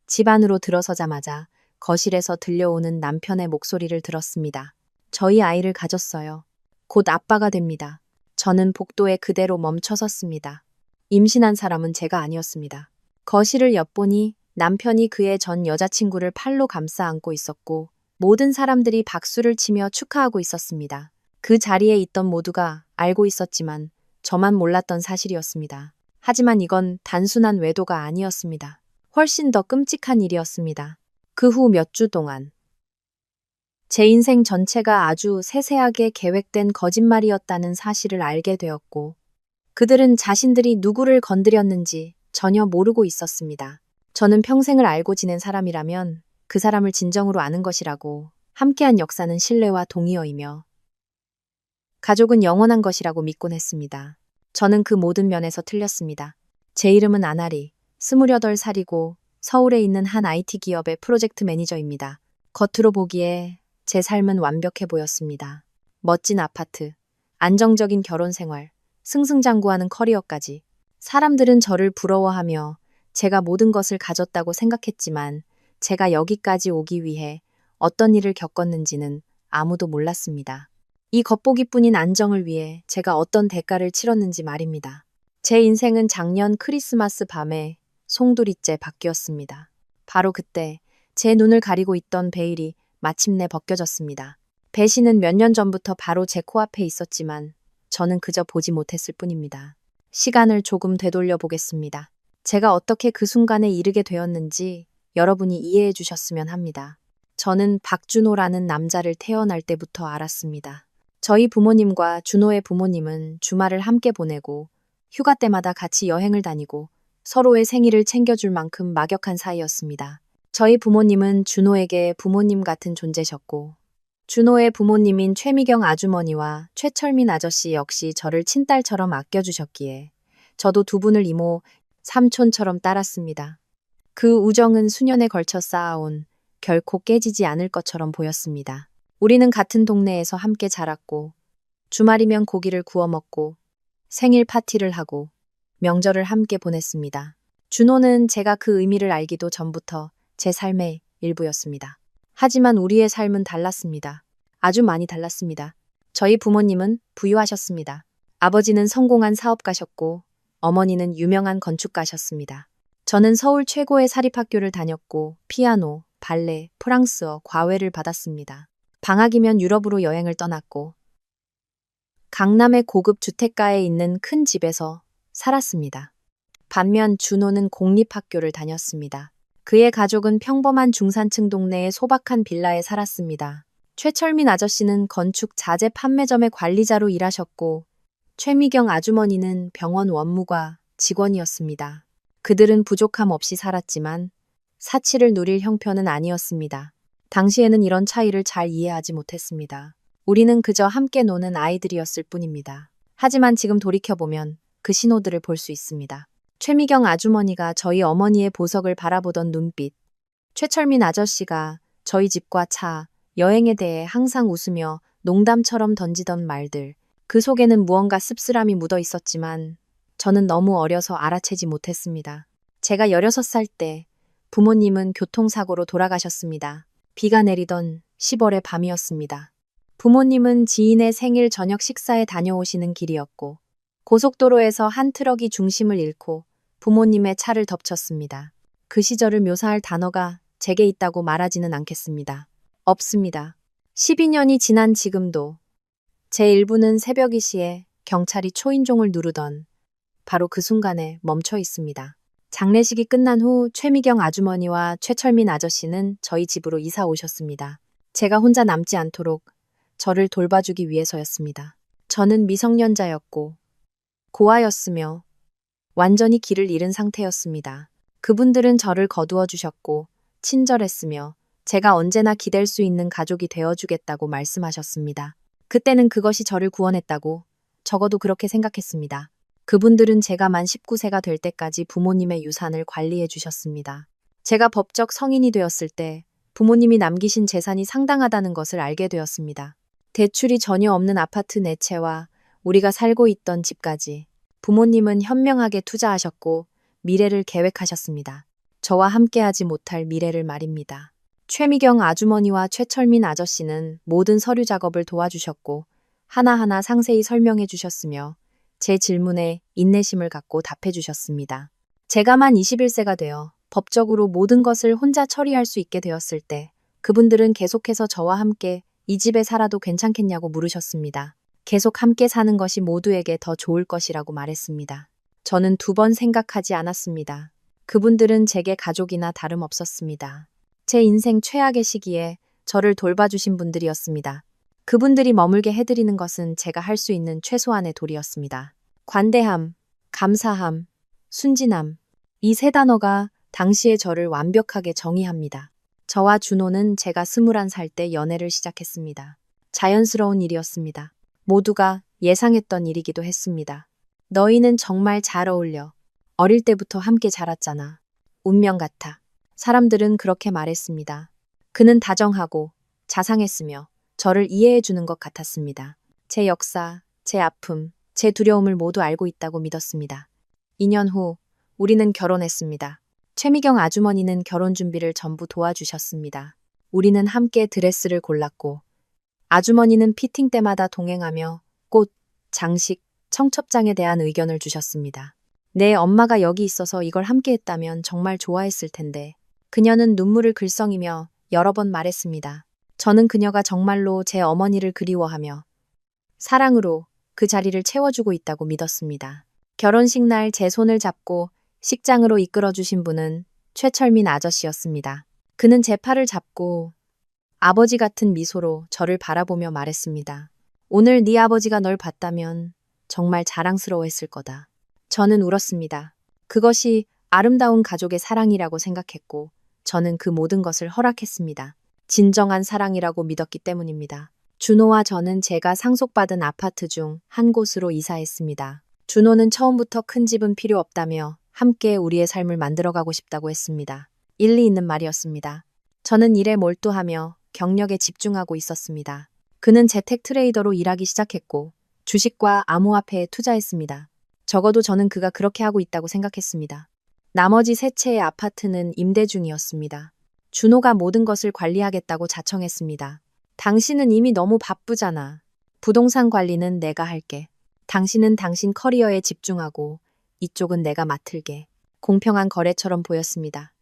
집 안으로 들어서자마자 거실에서 들려오는 남편의 목소리를 들었습니다. 저희 아이를 가졌어요. 곧 아빠가 됩니다. 저는 복도에 그대로 멈춰섰습니다. 임신한 사람은 제가 아니었습니다. 거실을 엿보니 남편이 그의 전 여자친구를 팔로 감싸 안고 있었고 모든 사람들이 박수를 치며 축하하고 있었습니다. 그 자리에 있던 모두가 알고 있었지만 저만 몰랐던 사실이었습니다. 하지만 이건 단순한 외도가 아니었습니다. 훨씬 더 끔찍한 일이었습니다. 그 후 몇 주 동안 제 인생 전체가 아주 세세하게 계획된 거짓말이었다는 사실을 알게 되었고, 그들은 자신들이 누구를 건드렸는지 전혀 모르고 있었습니다. 저는 평생을 알고 지낸 사람이라면 그 사람을 진정으로 아는 것이라고, 함께한 역사는 신뢰와 동의어이며 가족은 영원한 것이라고 믿곤 했습니다. 저는 그 모든 면에서 틀렸습니다. 제 이름은 아나리, 28살이고 서울에 있는 한 IT 기업의 프로젝트 매니저입니다. 겉으로 보기에 제 삶은 완벽해 보였습니다. 멋진 아파트, 안정적인 결혼 생활, 승승장구하는 커리어까지. 사람들은 저를 부러워하며 제가 모든 것을 가졌다고 생각했지만 제가 여기까지 오기 위해 어떤 일을 겪었는지는 아무도 몰랐습니다. 이 겉보기뿐인 안정을 위해 제가 어떤 대가를 치렀는지 말입니다. 제 인생은 작년 크리스마스 밤에 송두리째 바뀌었습니다. 바로 그때 제 눈을 가리고 있던 베일이 마침내 벗겨졌습니다. 배신은 몇 년 전부터 바로 제 코앞에 있었지만 저는 그저 보지 못했을 뿐입니다. 시간을 조금 되돌려 보겠습니다. 제가 어떻게 그 순간에 이르게 되었는지 여러분이 이해해 주셨으면 합니다. 저는 박준호라는 남자를 태어날 때부터 알았습니다. 저희 부모님과 준호의 부모님은 주말을 함께 보내고 휴가 때마다 같이 여행을 다니고 서로의 생일을 챙겨줄 만큼 막역한 사이였습니다. 저희 부모님은 준호에게 부모님 같은 존재셨고 준호의 부모님인 최미경 아주머니와 최철민 아저씨 역시 저를 친딸처럼 아껴주셨기에 저도 두 분을 이모, 삼촌처럼 따랐습니다. 그 우정은 수년에 걸쳐 쌓아온 결코 깨지지 않을 것처럼 보였습니다. 우리는 같은 동네에서 함께 자랐고 주말이면 고기를 구워 먹고 생일 파티를 하고 명절을 함께 보냈습니다. 준호는 제가 그 의미를 알기도 전부터 제 삶의 일부였습니다. 하지만 우리의 삶은 달랐습니다. 아주 많이 달랐습니다. 저희 부모님은 부유하셨습니다. 아버지는 성공한 사업가셨고 어머니는 유명한 건축가셨습니다. 저는 서울 최고의 사립학교를 다녔고 피아노, 발레, 프랑스어, 과외를 받았습니다. 방학이면 유럽으로 여행을 떠났고 강남의 고급 주택가에 있는 큰 집에서 살았습니다. 반면 준호는 공립학교를 다녔습니다. 그의 가족은 평범한 중산층 동네의 소박한 빌라에 살았습니다. 최철민 아저씨는 건축 자재 판매점의 관리자로 일하셨고 최미경 아주머니는 병원 원무과 직원이었습니다. 그들은 부족함 없이 살았지만 사치를 누릴 형편은 아니었습니다. 당시에는 이런 차이를 잘 이해하지 못했습니다. 우리는 그저 함께 노는 아이들이었을 뿐입니다. 하지만 지금 돌이켜보면 그 신호들을 볼 수 있습니다. 최미경 아주머니가 저희 어머니의 보석을 바라보던 눈빛, 최철민 아저씨가 저희 집과 차, 여행에 대해 항상 웃으며 농담처럼 던지던 말들, 그 속에는 무언가 씁쓸함이 묻어 있었지만 저는 너무 어려서 알아채지 못했습니다. 제가 16살 때 부모님은 교통사고로 돌아가셨습니다. 비가 내리던 10월의 밤이었습니다. 부모님은 지인의 생일 저녁 식사에 다녀오시는 길이었고 고속도로에서 한 트럭이 중심을 잃고 부모님의 차를 덮쳤습니다. 그 시절을 묘사할 단어가 제게 있다고 말하지는 않겠습니다. 없습니다. 12년이 지난 지금도 제 일부는 새벽이 시에 경찰이 초인종을 누르던 바로 그 순간에 멈춰 있습니다. 장례식이 끝난 후 최미경 아주머니와 최철민 아저씨는 저희 집으로 이사 오셨습니다. 제가 혼자 남지 않도록 저를 돌봐주기 위해서였습니다. 저는 미성년자였고 고아였으며 완전히 길을 잃은 상태였습니다. 그분들은 저를 거두어 주셨고 친절했으며 제가 언제나 기댈 수 있는 가족이 되어주겠다고 말씀하셨습니다. 그때는 그것이 저를 구원했다고 적어도 그렇게 생각했습니다. 그분들은 제가 만 19세가 될 때까지 부모님의 유산을 관리해 주셨습니다. 제가 법적 성인이 되었을 때 부모님이 남기신 재산이 상당하다는 것을 알게 되었습니다. 대출이 전혀 없는 아파트 4채와 우리가 살고 있던 집까지 부모님은 현명하게 투자하셨고 미래를 계획하셨습니다. 저와 함께하지 못할 미래를 말입니다. 최미경 아주머니와 최철민 아저씨는 모든 서류 작업을 도와주셨고 하나하나 상세히 설명해 주셨으며 제 질문에 인내심을 갖고 답해 주셨습니다. 제가 만 21세가 되어 법적으로 모든 것을 혼자 처리할 수 있게 되었을 때 그분들은 계속해서 저와 함께 이 집에 살아도 괜찮겠냐고 물으셨습니다. 계속 함께 사는 것이 모두에게 더 좋을 것이라고 말했습니다. 저는 2번 생각하지 않았습니다. 그분들은 제게 가족이나 다름없었습니다. 제 인생 최악의 시기에 저를 돌봐주신 분들이었습니다. 그분들이 머물게 해드리는 것은 제가 할 수 있는 최소한의 도리였습니다. 관대함, 감사함, 순진함. 이 3단어가 당시의 저를 완벽하게 정의합니다. 저와 준호는 제가 21살 때 연애를 시작했습니다. 자연스러운 일이었습니다. 모두가 예상했던 일이기도 했습니다. 너희는 정말 잘 어울려. 어릴 때부터 함께 자랐잖아. 운명 같아. 사람들은 그렇게 말했습니다. 그는 다정하고 자상했으며 저를 이해해 주는 것 같았습니다. 제 역사, 제 아픔, 제 두려움을 모두 알고 있다고 믿었습니다. 2년 후 우리는 결혼했습니다. 최미경 아주머니는 결혼 준비를 전부 도와주셨습니다. 우리는 함께 드레스를 골랐고 아주머니는 피팅 때마다 동행하며 꽃, 장식, 청첩장에 대한 의견을 주셨습니다. 내 엄마가 여기 있어서 이걸 함께 했다면 정말 좋아했을 텐데. 그녀는 눈물을 글썽이며 여러 번 말했습니다. 저는 그녀가 정말로 제 어머니를 그리워하며 사랑으로 그 자리를 채워주고 있다고 믿었습니다. 결혼식 날 제 손을 잡고 식장으로 이끌어주신 분은 최철민 아저씨였습니다. 그는 제 팔을 잡고 아버지 같은 미소로 저를 바라보며 말했습니다. 오늘 네 아버지가 널 봤다면 정말 자랑스러워했을 거다. 저는 울었습니다. 그것이 아름다운 가족의 사랑이라고 생각했고 저는 그 모든 것을 허락했습니다. 진정한 사랑이라고 믿었기 때문입니다. 준호와 저는 제가 상속받은 아파트 중 한 곳으로 이사했습니다. 준호는 처음부터 큰 집은 필요 없다며 함께 우리의 삶을 만들어가고 싶다고 했습니다. 일리 있는 말이었습니다. 저는 일에 몰두하며 경력에 집중하고 있었습니다. 그는 재택 트레이더로 일하기 시작했고 주식과 암호화폐에 투자했습니다. 적어도 저는 그가 그렇게 하고 있다고 생각했습니다. 나머지 3채의 아파트는 임대 중이었습니다. 준호가 모든 것을 관리하겠다고 자청했습니다. 당신은 이미 너무 바쁘잖아. 부동산 관리는 내가 할게. 당신은 당신 커리어에 집중하고 이쪽은 내가 맡을게. 공평한 거래처럼 보였습니다.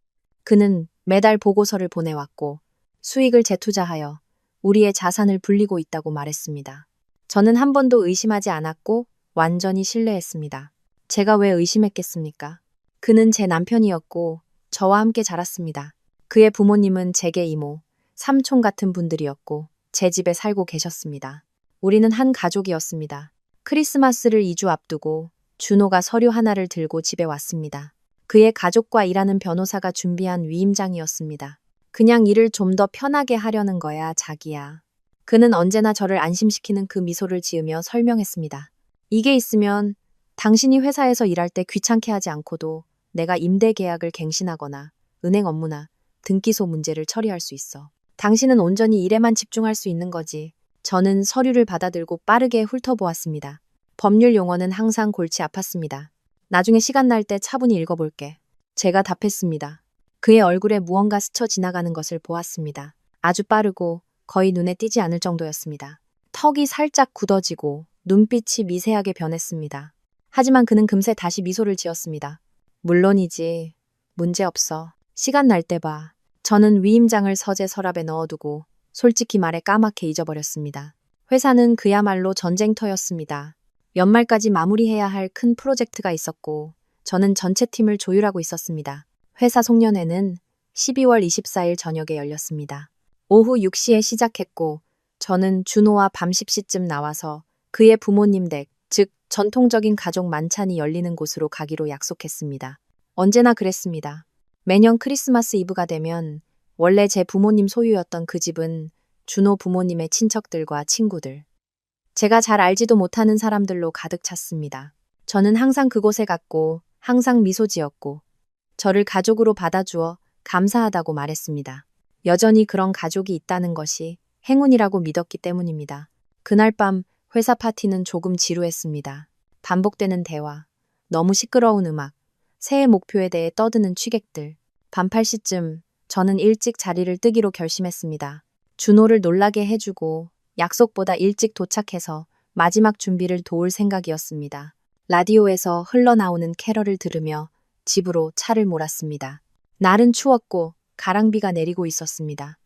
그는 매달 보고서를 보내왔고 수익을 재투자하여 우리의 자산을 불리고 있다고 말했습니다. 저는 한 번도 의심하지 않았고 완전히 신뢰했습니다. 제가 왜 의심했겠습니까? 그는 제 남편이었고 저와 함께 자랐습니다. 그의 부모님은 제게 이모, 삼촌 같은 분들이었고 제 집에 살고 계셨습니다. 우리는 한 가족이었습니다. 크리스마스를 2주 앞두고 준호가 서류 하나를 들고 집에 왔습니다. 그의 가족과 일하는 변호사가 준비한 위임장이었습니다. 그냥 일을 좀 더 편하게 하려는 거야, 자기야. 그는 언제나 저를 안심시키는 그 미소를 지으며 설명했습니다. 이게 있으면 당신이 회사에서 일할 때 귀찮게 하지 않고도 내가 임대 계약을 갱신하거나 은행 업무나 등기소 문제를 처리할 수 있어. 당신은 온전히 일에만 집중할 수 있는 거지. 저는 서류를 받아들고 빠르게 훑어보았습니다. 법률 용어는 항상 골치 아팠습니다. 나중에 시간 날 때 차분히 읽어볼게. 제가 답했습니다. 그의 얼굴에 무언가 스쳐 지나가는 것을 보았습니다. 아주 빠르고 거의 눈에 띄지 않을 정도였습니다. 턱이 살짝 굳어지고 눈빛이 미세하게 변했습니다. 하지만 그는 금세 다시 미소를 지었습니다. 물론이지. 문제없어. 시간 날 때 봐. 저는 위임장을 서재 서랍에 넣어두고 솔직히 말해 까맣게 잊어버렸습니다. 회사는 그야말로 전쟁터였습니다. 연말까지 마무리해야 할 큰 프로젝트가 있었고 저는 전체 팀을 조율하고 있었습니다. 회사 송년회는 12월 24일 저녁에 열렸습니다. 오후 6시에 시작했고 저는 준호와 밤 10시쯤 나와서 그의 부모님 댁, 즉 전통적인 가족 만찬이 열리는 곳으로 가기로 약속했습니다. 언제나 그랬습니다. 매년 크리스마스 이브가 되면 원래 제 부모님 소유였던 그 집은 준호 부모님의 친척들과 친구들, 제가 잘 알지도 못하는 사람들로 가득 찼습니다. 저는 항상 그곳에 갔고 항상 미소 지었고 저를 가족으로 받아주어 감사하다고 말했습니다. 여전히 그런 가족이 있다는 것이 행운이라고 믿었기 때문입니다. 그날 밤 회사 파티는 조금 지루했습니다. 반복되는 대화, 너무 시끄러운 음악, 새해 목표에 대해 떠드는 취객들. 밤 8시쯤 저는 일찍 자리를 뜨기로 결심했습니다. 준호를 놀라게 해주고 약속보다 일찍 도착해서 마지막 준비를 도울 생각이었습니다. 라디오에서 흘러나오는 캐럴을 들으며 집으로 차를 몰았습니다. 날은 추웠고 가랑비가 내리고 있었습니다.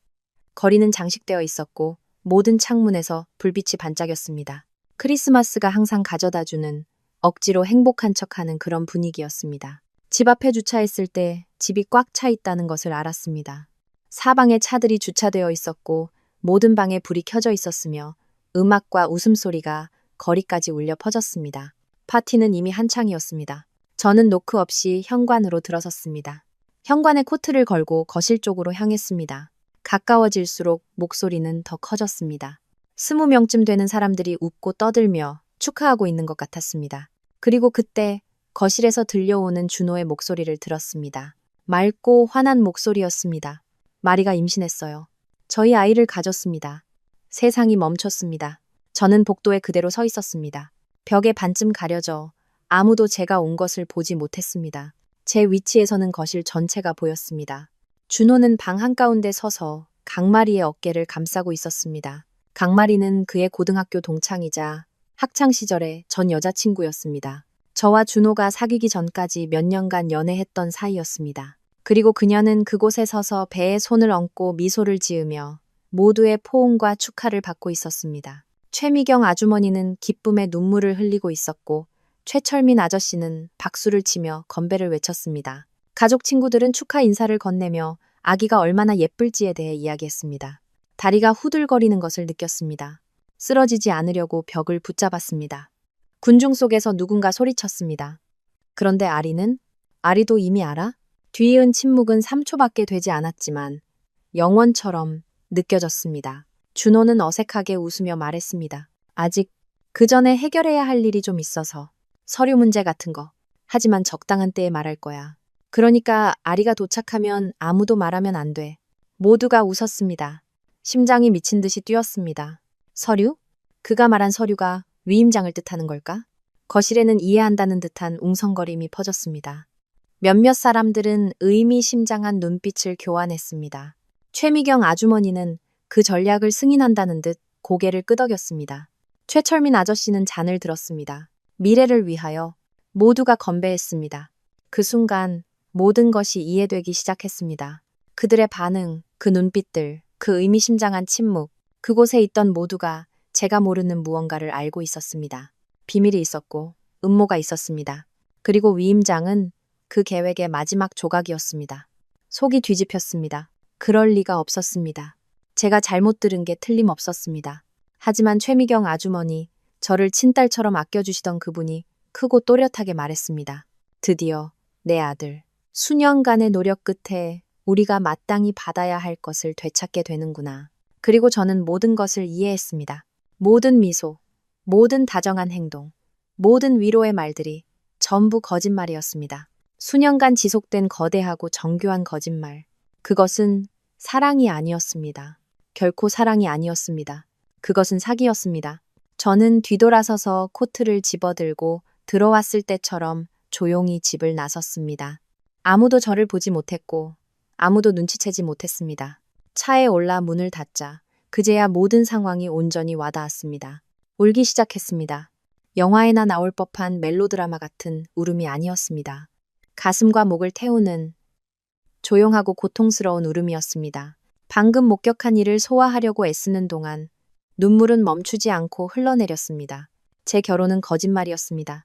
거리는 장식되어 있었고 모든 창문에서 불빛이 반짝였습니다. 크리스마스가 항상 가져다주는 억지로 행복한 척하는 그런 분위기였습니다. 집 앞에 주차했을 때 집이 꽉 차 있다는 것을 알았습니다. 사방에 차들이 주차되어 있었고 모든 방에 불이 켜져 있었으며 음악과 웃음소리가 거리까지 울려 퍼졌습니다. 파티는 이미 한창이었습니다. 저는 노크 없이 현관으로 들어섰습니다. 현관에 코트를 걸고 거실 쪽으로 향했습니다. 가까워질수록 목소리는 더 커졌습니다. 20명쯤 되는 사람들이 웃고 떠들며 축하하고 있는 것 같았습니다. 그리고 그때 거실에서 들려오는 준호의 목소리를 들었습니다. 맑고 환한 목소리였습니다. 마리가 임신했어요. 저희 아이를 가졌습니다. 세상이 멈췄습니다. 저는 복도에 그대로 서 있었습니다. 벽에 반쯤 가려져 아무도 제가 온 것을 보지 못했습니다. 제 위치에서는 거실 전체가 보였습니다. 준호는 방 한가운데 서서 강마리의 어깨를 감싸고 있었습니다. 강마리는 그의 고등학교 동창이자 학창시절의 전 여자친구였습니다. 저와 준호가 사귀기 전까지 몇 년간 연애했던 사이였습니다. 그리고 그녀는 그곳에 서서 배에 손을 얹고 미소를 지으며 모두의 포옹과 축하를 받고 있었습니다. 최미경 아주머니는 기쁨에 눈물을 흘리고 있었고 최철민 아저씨는 박수를 치며 건배를 외쳤습니다. 가족 친구들은 축하 인사를 건네며 아기가 얼마나 예쁠지에 대해 이야기했습니다. 다리가 후들거리는 것을 느꼈습니다. 쓰러지지 않으려고 벽을 붙잡았습니다. 군중 속에서 누군가 소리쳤습니다. 그런데 아리는? 아리도 이미 알아? 뒤이은 침묵은 3초밖에 되지 않았지만 영원처럼 느껴졌습니다. 준호는 어색하게 웃으며 말했습니다. 아직 그 전에 해결해야 할 일이 좀 있어서. 서류 문제 같은 거. 하지만 적당한 때에 말할 거야. 그러니까 아리가 도착하면 아무도 말하면 안 돼. 모두가 웃었습니다. 심장이 미친 듯이 뛰었습니다. 서류? 그가 말한 서류가 위임장을 뜻하는 걸까? 거실에는 이해한다는 듯한 웅성거림이 퍼졌습니다. 몇몇 사람들은 의미심장한 눈빛을 교환했습니다. 최미경 아주머니는 그 전략을 승인한다는 듯 고개를 끄덕였습니다. 최철민 아저씨는 잔을 들었습니다. 미래를 위하여 모두가 건배했습니다. 그 순간 모든 것이 이해되기 시작했습니다. 그들의 반응, 그 눈빛들, 그 의미심장한 침묵, 그곳에 있던 모두가 제가 모르는 무언가를 알고 있었습니다. 비밀이 있었고 음모가 있었습니다. 그리고 위임장은 그 계획의 마지막 조각이었습니다. 속이 뒤집혔습니다. 그럴 리가 없었습니다. 제가 잘못 들은 게 틀림없었습니다. 하지만 최미경 아주머니, 저를 친딸처럼 아껴주시던 그분이 크고 또렷하게 말했습니다. 드디어 내 아들. 수년간의 노력 끝에 우리가 마땅히 받아야 할 것을 되찾게 되는구나. 그리고 저는 모든 것을 이해했습니다. 모든 미소, 모든 다정한 행동, 모든 위로의 말들이 전부 거짓말이었습니다. 수년간 지속된 거대하고 정교한 거짓말. 그것은 사랑이 아니었습니다. 결코 사랑이 아니었습니다. 그것은 사기였습니다. 저는 뒤돌아서서 코트를 집어들고 들어왔을 때처럼 조용히 집을 나섰습니다. 아무도 저를 보지 못했고 아무도 눈치채지 못했습니다. 차에 올라 문을 닫자 그제야 모든 상황이 온전히 와닿았습니다. 울기 시작했습니다. 영화에나 나올 법한 멜로드라마 같은 울음이 아니었습니다. 가슴과 목을 태우는 조용하고 고통스러운 울음이었습니다. 방금 목격한 일을 소화하려고 애쓰는 동안 눈물은 멈추지 않고 흘러내렸습니다. 제 결혼은 거짓말이었습니다.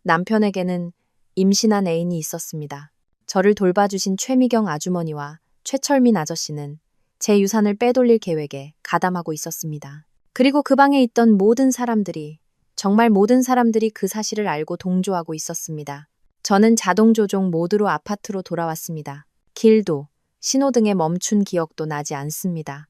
남편에게는 임신한 애인이 있었습니다. 저를 돌봐주신 최미경 아주머니와 최철민 아저씨는 제 유산을 빼돌릴 계획에 가담하고 있었습니다. 그리고 그 방에 있던 모든 사람들이, 정말 모든 사람들이 그 사실을 알고 동조하고 있었습니다. 저는 자동조종 모드로 아파트로 돌아왔습니다. 길도, 신호등에 멈춘 기억도 나지 않습니다.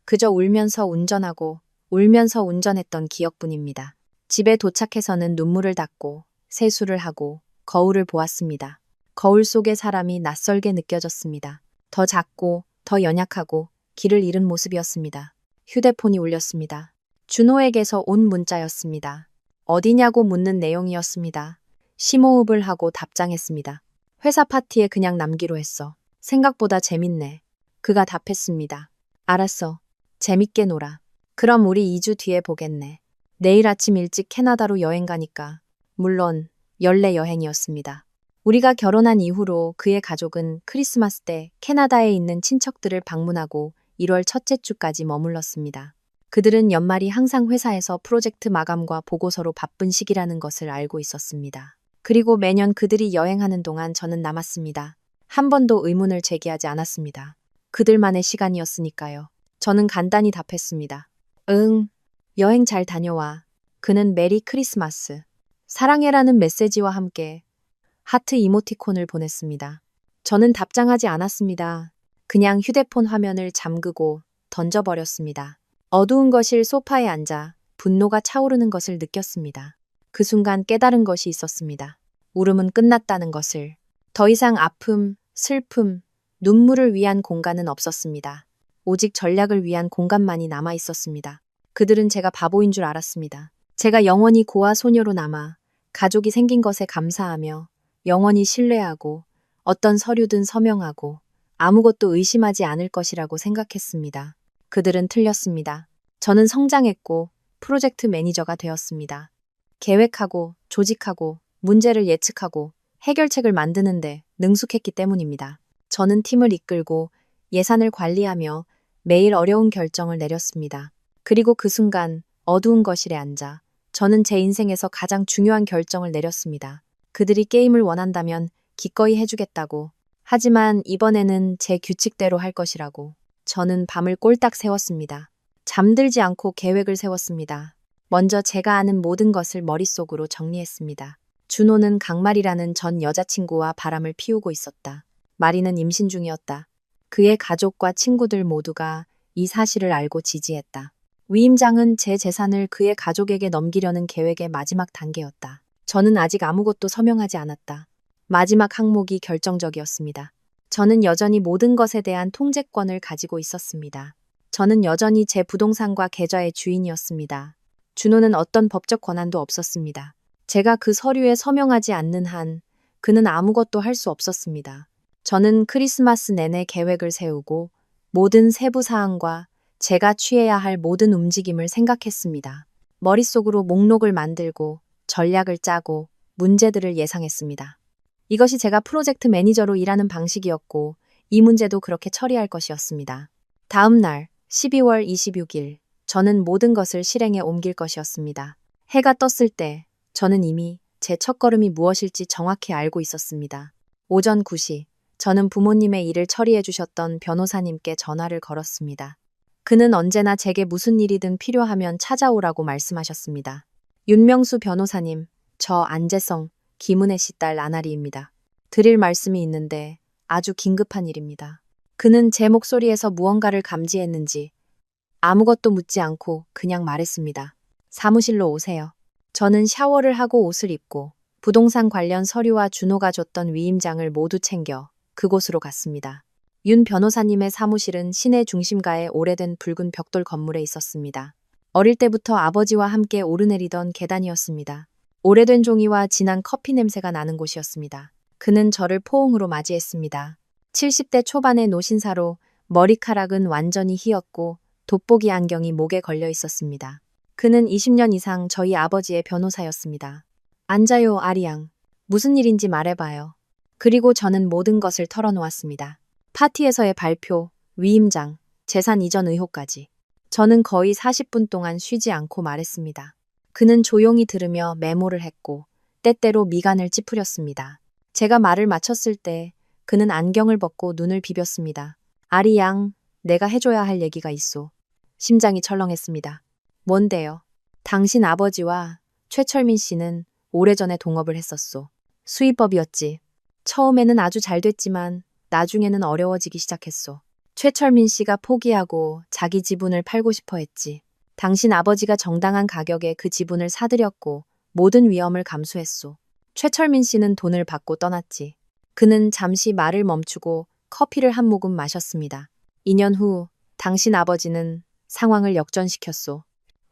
그저 울면서 운전하고 울면서 운전했던 기억뿐입니다. 집에 도착해서는 눈물을 닦고 세수를 하고 거울을 보았습니다. 거울 속의 사람이 낯설게 느껴졌습니다. 더 작고 더 연약하고 길을 잃은 모습이었습니다. 휴대폰이 울렸습니다. 준호에게서 온 문자였습니다. 어디냐고 묻는 내용이었습니다. 심호흡을 하고 답장했습니다. 회사 파티에 그냥 남기로 했어. 생각보다 재밌네. 그가 답했습니다. 알았어. 재밌게 놀아. 그럼 우리 2주 뒤에 보겠네. 내일 아침 일찍 캐나다로 여행 가니까. 물론 연례 여행이었습니다. 우리가 결혼한 이후로 그의 가족은 크리스마스 때 캐나다에 있는 친척들을 방문하고 1월 첫째 주까지 머물렀습니다. 그들은 연말이 항상 회사에서 프로젝트 마감과 보고서로 바쁜 시기라는 것을 알고 있었습니다. 그리고 매년 그들이 여행하는 동안 저는 남았습니다. 한 번도 의문을 제기하지 않았습니다. 그들만의 시간이었으니까요. 저는 간단히 답했습니다. 응, 여행 잘 다녀와. 그는 메리 크리스마스, 사랑해라는 메시지와 함께 하트 이모티콘을 보냈습니다. 저는 답장하지 않았습니다. 그냥 휴대폰 화면을 잠그고 던져버렸습니다. 어두운 거실 소파에 앉아 분노가 차오르는 것을 느꼈습니다. 그 순간 깨달은 것이 있었습니다. 울음은 끝났다는 것을. 더 이상 아픔, 슬픔, 눈물을 위한 공간은 없었습니다. 오직 전략을 위한 공간만이 남아 있었습니다. 그들은 제가 바보인 줄 알았습니다. 제가 영원히 고아 소녀로 남아 가족이 생긴 것에 감사하며 영원히 신뢰하고 어떤 서류든 서명하고 아무것도 의심하지 않을 것이라고 생각했습니다. 그들은 틀렸습니다. 저는 성장했고 프로젝트 매니저가 되었습니다. 계획하고 조직하고 문제를 예측하고 해결책을 만드는데 능숙했기 때문입니다. 저는 팀을 이끌고 예산을 관리하며 매일 어려운 결정을 내렸습니다. 그리고 그 순간 어두운 거실에 앉아 저는 제 인생에서 가장 중요한 결정을 내렸습니다. 그들이 게임을 원한다면 기꺼이 해주겠다고. 하지만 이번에는 제 규칙대로 할 것이라고. 저는 밤을 꼴딱 새웠습니다. 잠들지 않고 계획을 세웠습니다. 먼저 제가 아는 모든 것을 머릿속으로 정리했습니다. 준호는 강말이라는 전 여자친구와 바람을 피우고 있었다. 마리는 임신 중이었다. 그의 가족과 친구들 모두가 이 사실을 알고 지지했다. 위임장은 제 재산을 그의 가족에게 넘기려는 계획의 마지막 단계였다. 저는 아직 아무것도 서명하지 않았다. 마지막 항목이 결정적이었습니다. 저는 여전히 모든 것에 대한 통제권을 가지고 있었습니다. 저는 여전히 제 부동산과 계좌의 주인이었습니다. 준호는 어떤 법적 권한도 없었습니다. 제가 그 서류에 서명하지 않는 한 그는 아무것도 할 수 없었습니다. 저는 크리스마스 내내 계획을 세우고 모든 세부 사항과 제가 취해야 할 모든 움직임을 생각했습니다. 머릿속으로 목록을 만들고 전략을 짜고 문제들을 예상했습니다. 이것이 제가 프로젝트 매니저로 일하는 방식이었고 이 문제도 그렇게 처리할 것이었습니다. 다음 날 12월 26일 저는 모든 것을 실행에 옮길 것이었습니다. 해가 떴을 때 저는 이미 제 첫걸음이 무엇일지 정확히 알고 있었습니다. 오전 9시 저는 부모님의 일을 처리해 주셨던 변호사님께 전화를 걸었습니다. 그는 언제나 제게 무슨 일이든 필요하면 찾아오라고 말씀하셨습니다. 윤명수 변호사님, 저 안재성, 김은혜 씨 딸 나나리입니다. 드릴 말씀이 있는데 아주 긴급한 일입니다. 그는 제 목소리에서 무언가를 감지했는지 아무것도 묻지 않고 그냥 말했습니다. 사무실로 오세요. 저는 샤워를 하고 옷을 입고 부동산 관련 서류와 준호가 줬던 위임장을 모두 챙겨 그곳으로 갔습니다. 윤 변호사님의 사무실은 시내 중심가의 오래된 붉은 벽돌 건물에 있었습니다. 어릴 때부터 아버지와 함께 오르내리던 계단이었습니다. 오래된 종이와 진한 커피 냄새가 나는 곳이었습니다. 그는 저를 포옹으로 맞이했습니다. 70대 초반의 노신사로 머리카락은 완전히 휘었고 돋보기 안경이 목에 걸려 있었습니다. 그는 20년 이상 저희 아버지의 변호사였습니다. 앉아요, 아리양. 무슨 일인지 말해봐요. 그리고 저는 모든 것을 털어놓았습니다. 파티에서의 발표, 위임장, 재산 이전 의혹까지. 저는 거의 40분 동안 쉬지 않고 말했습니다. 그는 조용히 들으며 메모를 했고 때때로 미간을 찌푸렸습니다. 제가 말을 마쳤을 때 그는 안경을 벗고 눈을 비볐습니다. 아리양, 내가 해줘야 할 얘기가 있소. 심장이 철렁했습니다. 뭔데요? 당신 아버지와 최철민 씨는 오래전에 동업을 했었소. 수의법이었지. 처음에는 아주 잘 됐지만 나중에는 어려워지기 시작했소. 최철민 씨가 포기하고 자기 지분을 팔고 싶어 했지. 당신 아버지가 정당한 가격에 그 지분을 사들였고 모든 위험을 감수했소. 최철민 씨는 돈을 받고 떠났지. 그는 잠시 말을 멈추고 커피를 한 모금 마셨습니다. 2년 후 당신 아버지는 상황을 역전시켰소.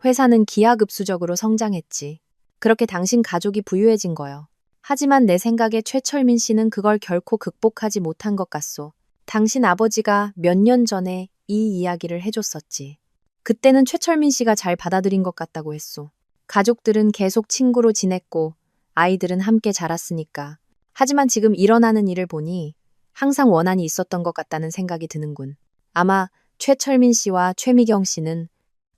회사는 기하급수적으로 성장했지. 그렇게 당신 가족이 부유해진 거요. 하지만 내 생각에 최철민 씨는 그걸 결코 극복하지 못한 것 같소. 당신 아버지가 몇 년 전에 이 이야기를 해줬었지. 그때는 최철민 씨가 잘 받아들인 것 같다고 했소. 가족들은 계속 친구로 지냈고 아이들은 함께 자랐으니까. 하지만 지금 일어나는 일을 보니 항상 원한이 있었던 것 같다는 생각이 드는군. 아마 최철민 씨와 최미경 씨는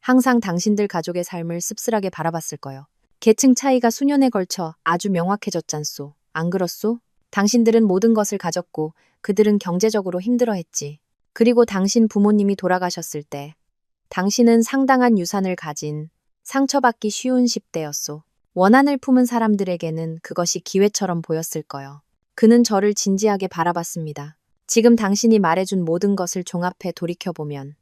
항상 당신들 가족의 삶을 씁쓸하게 바라봤을 거요. 계층 차이가 수년에 걸쳐 아주 명확해졌잖소. 안 그렇소? 당신들은 모든 것을 가졌고 그들은 경제적으로 힘들어했지. 그리고 당신 부모님이 돌아가셨을 때 당신은 상당한 유산을 가진 상처받기 쉬운 10대였소. 원한을 품은 사람들에게는 그것이 기회처럼 보였을 거요. 그는 저를 진지하게 바라봤습니다. 지금 당신이 말해준 모든 것을 종합해 돌이켜보면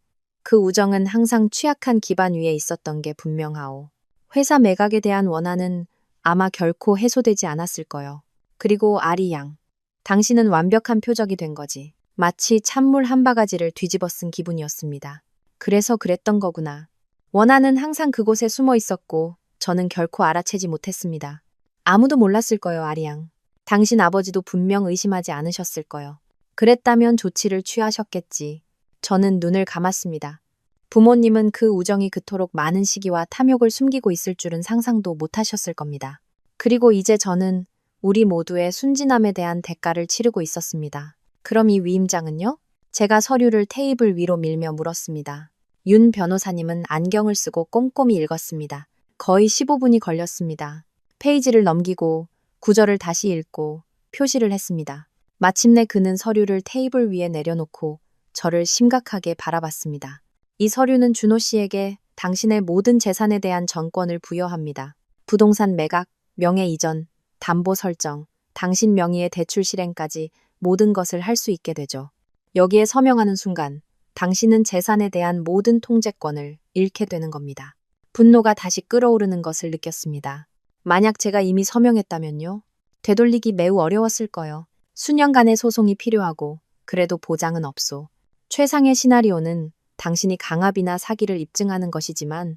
그 우정은 항상 취약한 기반 위에 있었던 게 분명하오. 회사 매각에 대한 원한은 아마 결코 해소되지 않았을 거요. 그리고 아리 양, 당신은 완벽한 표적이 된 거지. 마치 찬물 한 바가지를 뒤집어 쓴 기분이었습니다. 그래서 그랬던 거구나. 원한은 항상 그곳에 숨어 있었고 저는 결코 알아채지 못했습니다. 아무도 몰랐을 거요, 아리 양. 당신 아버지도 분명 의심하지 않으셨을 거요. 그랬다면 조치를 취하셨겠지. 저는 눈을 감았습니다. 부모님은 그 우정이 그토록 많은 시기와 탐욕을 숨기고 있을 줄은 상상도 못하셨을 겁니다. 그리고 이제 저는 우리 모두의 순진함에 대한 대가를 치르고 있었습니다. 그럼 이 위임장은요? 제가 서류를 테이블 위로 밀며 물었습니다. 윤 변호사님은 안경을 쓰고 꼼꼼히 읽었습니다. 거의 15분이 걸렸습니다. 페이지를 넘기고 구절을 다시 읽고 표시를 했습니다. 마침내 그는 서류를 테이블 위에 내려놓고 저를 심각하게 바라봤습니다. 이 서류는 준호 씨에게 당신의 모든 재산에 대한 전권을 부여합니다. 부동산 매각, 명예 이전, 담보 설정, 당신 명의의 대출 실행까지 모든 것을 할 수 있게 되죠. 여기에 서명하는 순간 당신은 재산에 대한 모든 통제권을 잃게 되는 겁니다. 분노가 다시 끓어오르는 것을 느꼈습니다. 만약 제가 이미 서명했다면요? 되돌리기 매우 어려웠을 거요. 수년간의 소송이 필요하고 그래도 보장은 없소. 최상의 시나리오는 당신이 강압이나 사기를 입증하는 것이지만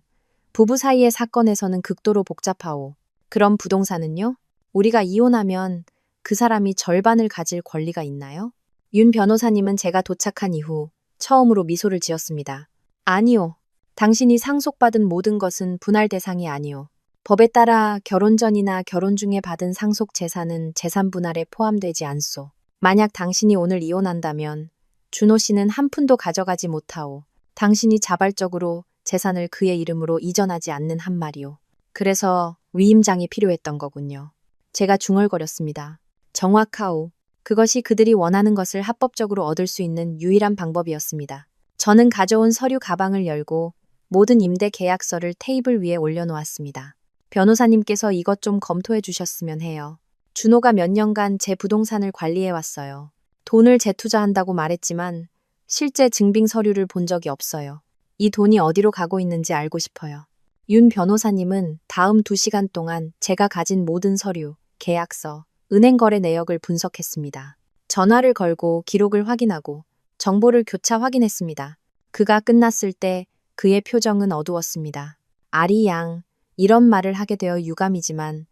부부 사이의 사건에서는 극도로 복잡하오. 그럼 부동산은요? 우리가 이혼하면 그 사람이 절반을 가질 권리가 있나요? 윤 변호사님은 제가 도착한 이후 처음으로 미소를 지었습니다. 아니요. 당신이 상속받은 모든 것은 분할 대상이 아니오. 법에 따라 결혼 전이나 결혼 중에 받은 상속 재산은 재산 분할에 포함되지 않소. 만약 당신이 오늘 이혼한다면 준호 씨는 한 푼도 가져가지 못하오. 당신이 자발적으로 재산을 그의 이름으로 이전하지 않는 한 말이오. 그래서 위임장이 필요했던 거군요. 제가 중얼거렸습니다. 정확하오. 그것이 그들이 원하는 것을 합법적으로 얻을 수 있는 유일한 방법이었습니다. 저는 가져온 서류 가방을 열고 모든 임대 계약서를 테이블 위에 올려놓았습니다. 변호사님께서 이것 좀 검토해 주셨으면 해요. 준호가 몇 년간 제 부동산을 관리해왔어요. 돈을 재투자한다고 말했지만 실제 증빙 서류를 본 적이 없어요. 이 돈이 어디로 가고 있는지 알고 싶어요. 윤 변호사님은 다음 2시간 동안 제가 가진 모든 서류, 계약서, 은행 거래 내역을 분석했습니다. 전화를 걸고 기록을 확인하고 정보를 교차 확인했습니다. 그가 끝났을 때 그의 표정은 어두웠습니다. 아리 양, 이런 말을 하게 되어 유감이지만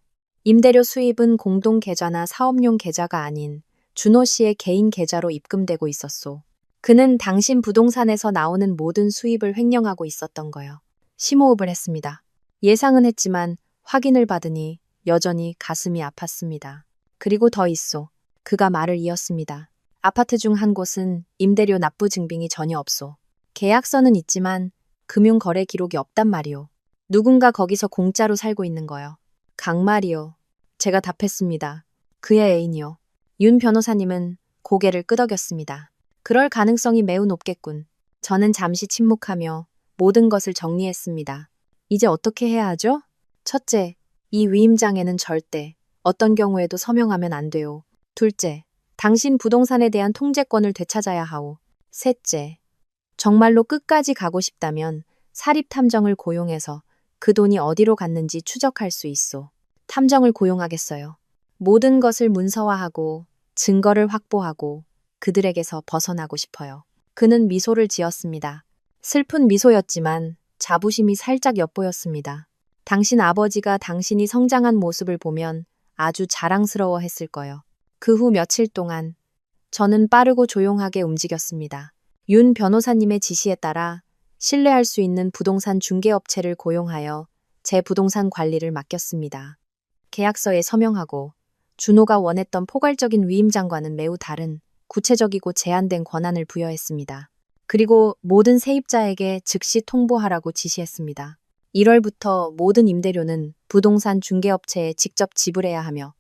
임대료 수입은 공동 계좌나 사업용 계좌가 아닌 준호 씨의 개인 계좌로 입금되고 있었소. 그는 당신 부동산에서 나오는 모든 수입을 횡령하고 있었던 거요. 심호흡을 했습니다. 예상은 했지만 확인을 받으니 여전히 가슴이 아팠습니다. 그리고 더 있소. 그가 말을 이었습니다. 아파트 중 한 곳은 임대료 납부 증빙이 전혀 없소. 계약서는 있지만 금융거래 기록이 없단 말이오. 누군가 거기서 공짜로 살고 있는 거요. 강말이요. 제가 답했습니다. 그의 애인이요. 윤 변호사님은 고개를 끄덕였습니다. 그럴 가능성이 매우 높겠군. 저는 잠시 침묵하며 모든 것을 정리했습니다. 이제 어떻게 해야 하죠? 첫째, 이 위임장에는 절대 어떤 경우에도 서명하면 안 돼요. 둘째, 당신 부동산에 대한 통제권을 되찾아야 하오. 셋째, 정말로 끝까지 가고 싶다면 사립탐정을 고용해서 그 돈이 어디로 갔는지 추적할 수 있소. 탐정을 고용하겠어요. 모든 것을 문서화하고 증거를 확보하고 그들에게서 벗어나고 싶어요. 그는 미소를 지었습니다. 슬픈 미소였지만 자부심이 살짝 엿보였습니다. 당신 아버지가 당신이 성장한 모습을 보면 아주 자랑스러워했을 거요. 그 후 며칠 동안 저는 빠르고 조용하게 움직였습니다. 윤 변호사님의 지시에 따라 신뢰할 수 있는 부동산 중개업체를 고용하여 제 부동산 관리를 맡겼습니다. 계약서에 서명하고 준호가 원했던 포괄적인 위임장과는 매우 다른 구체적이고 제한된 권한을 부여했습니다. 그리고 모든 세입자에게 즉시 통보하라고 지시했습니다. 1월부터 모든 임대료는 부동산 중개업체에 직접 지불해야 하며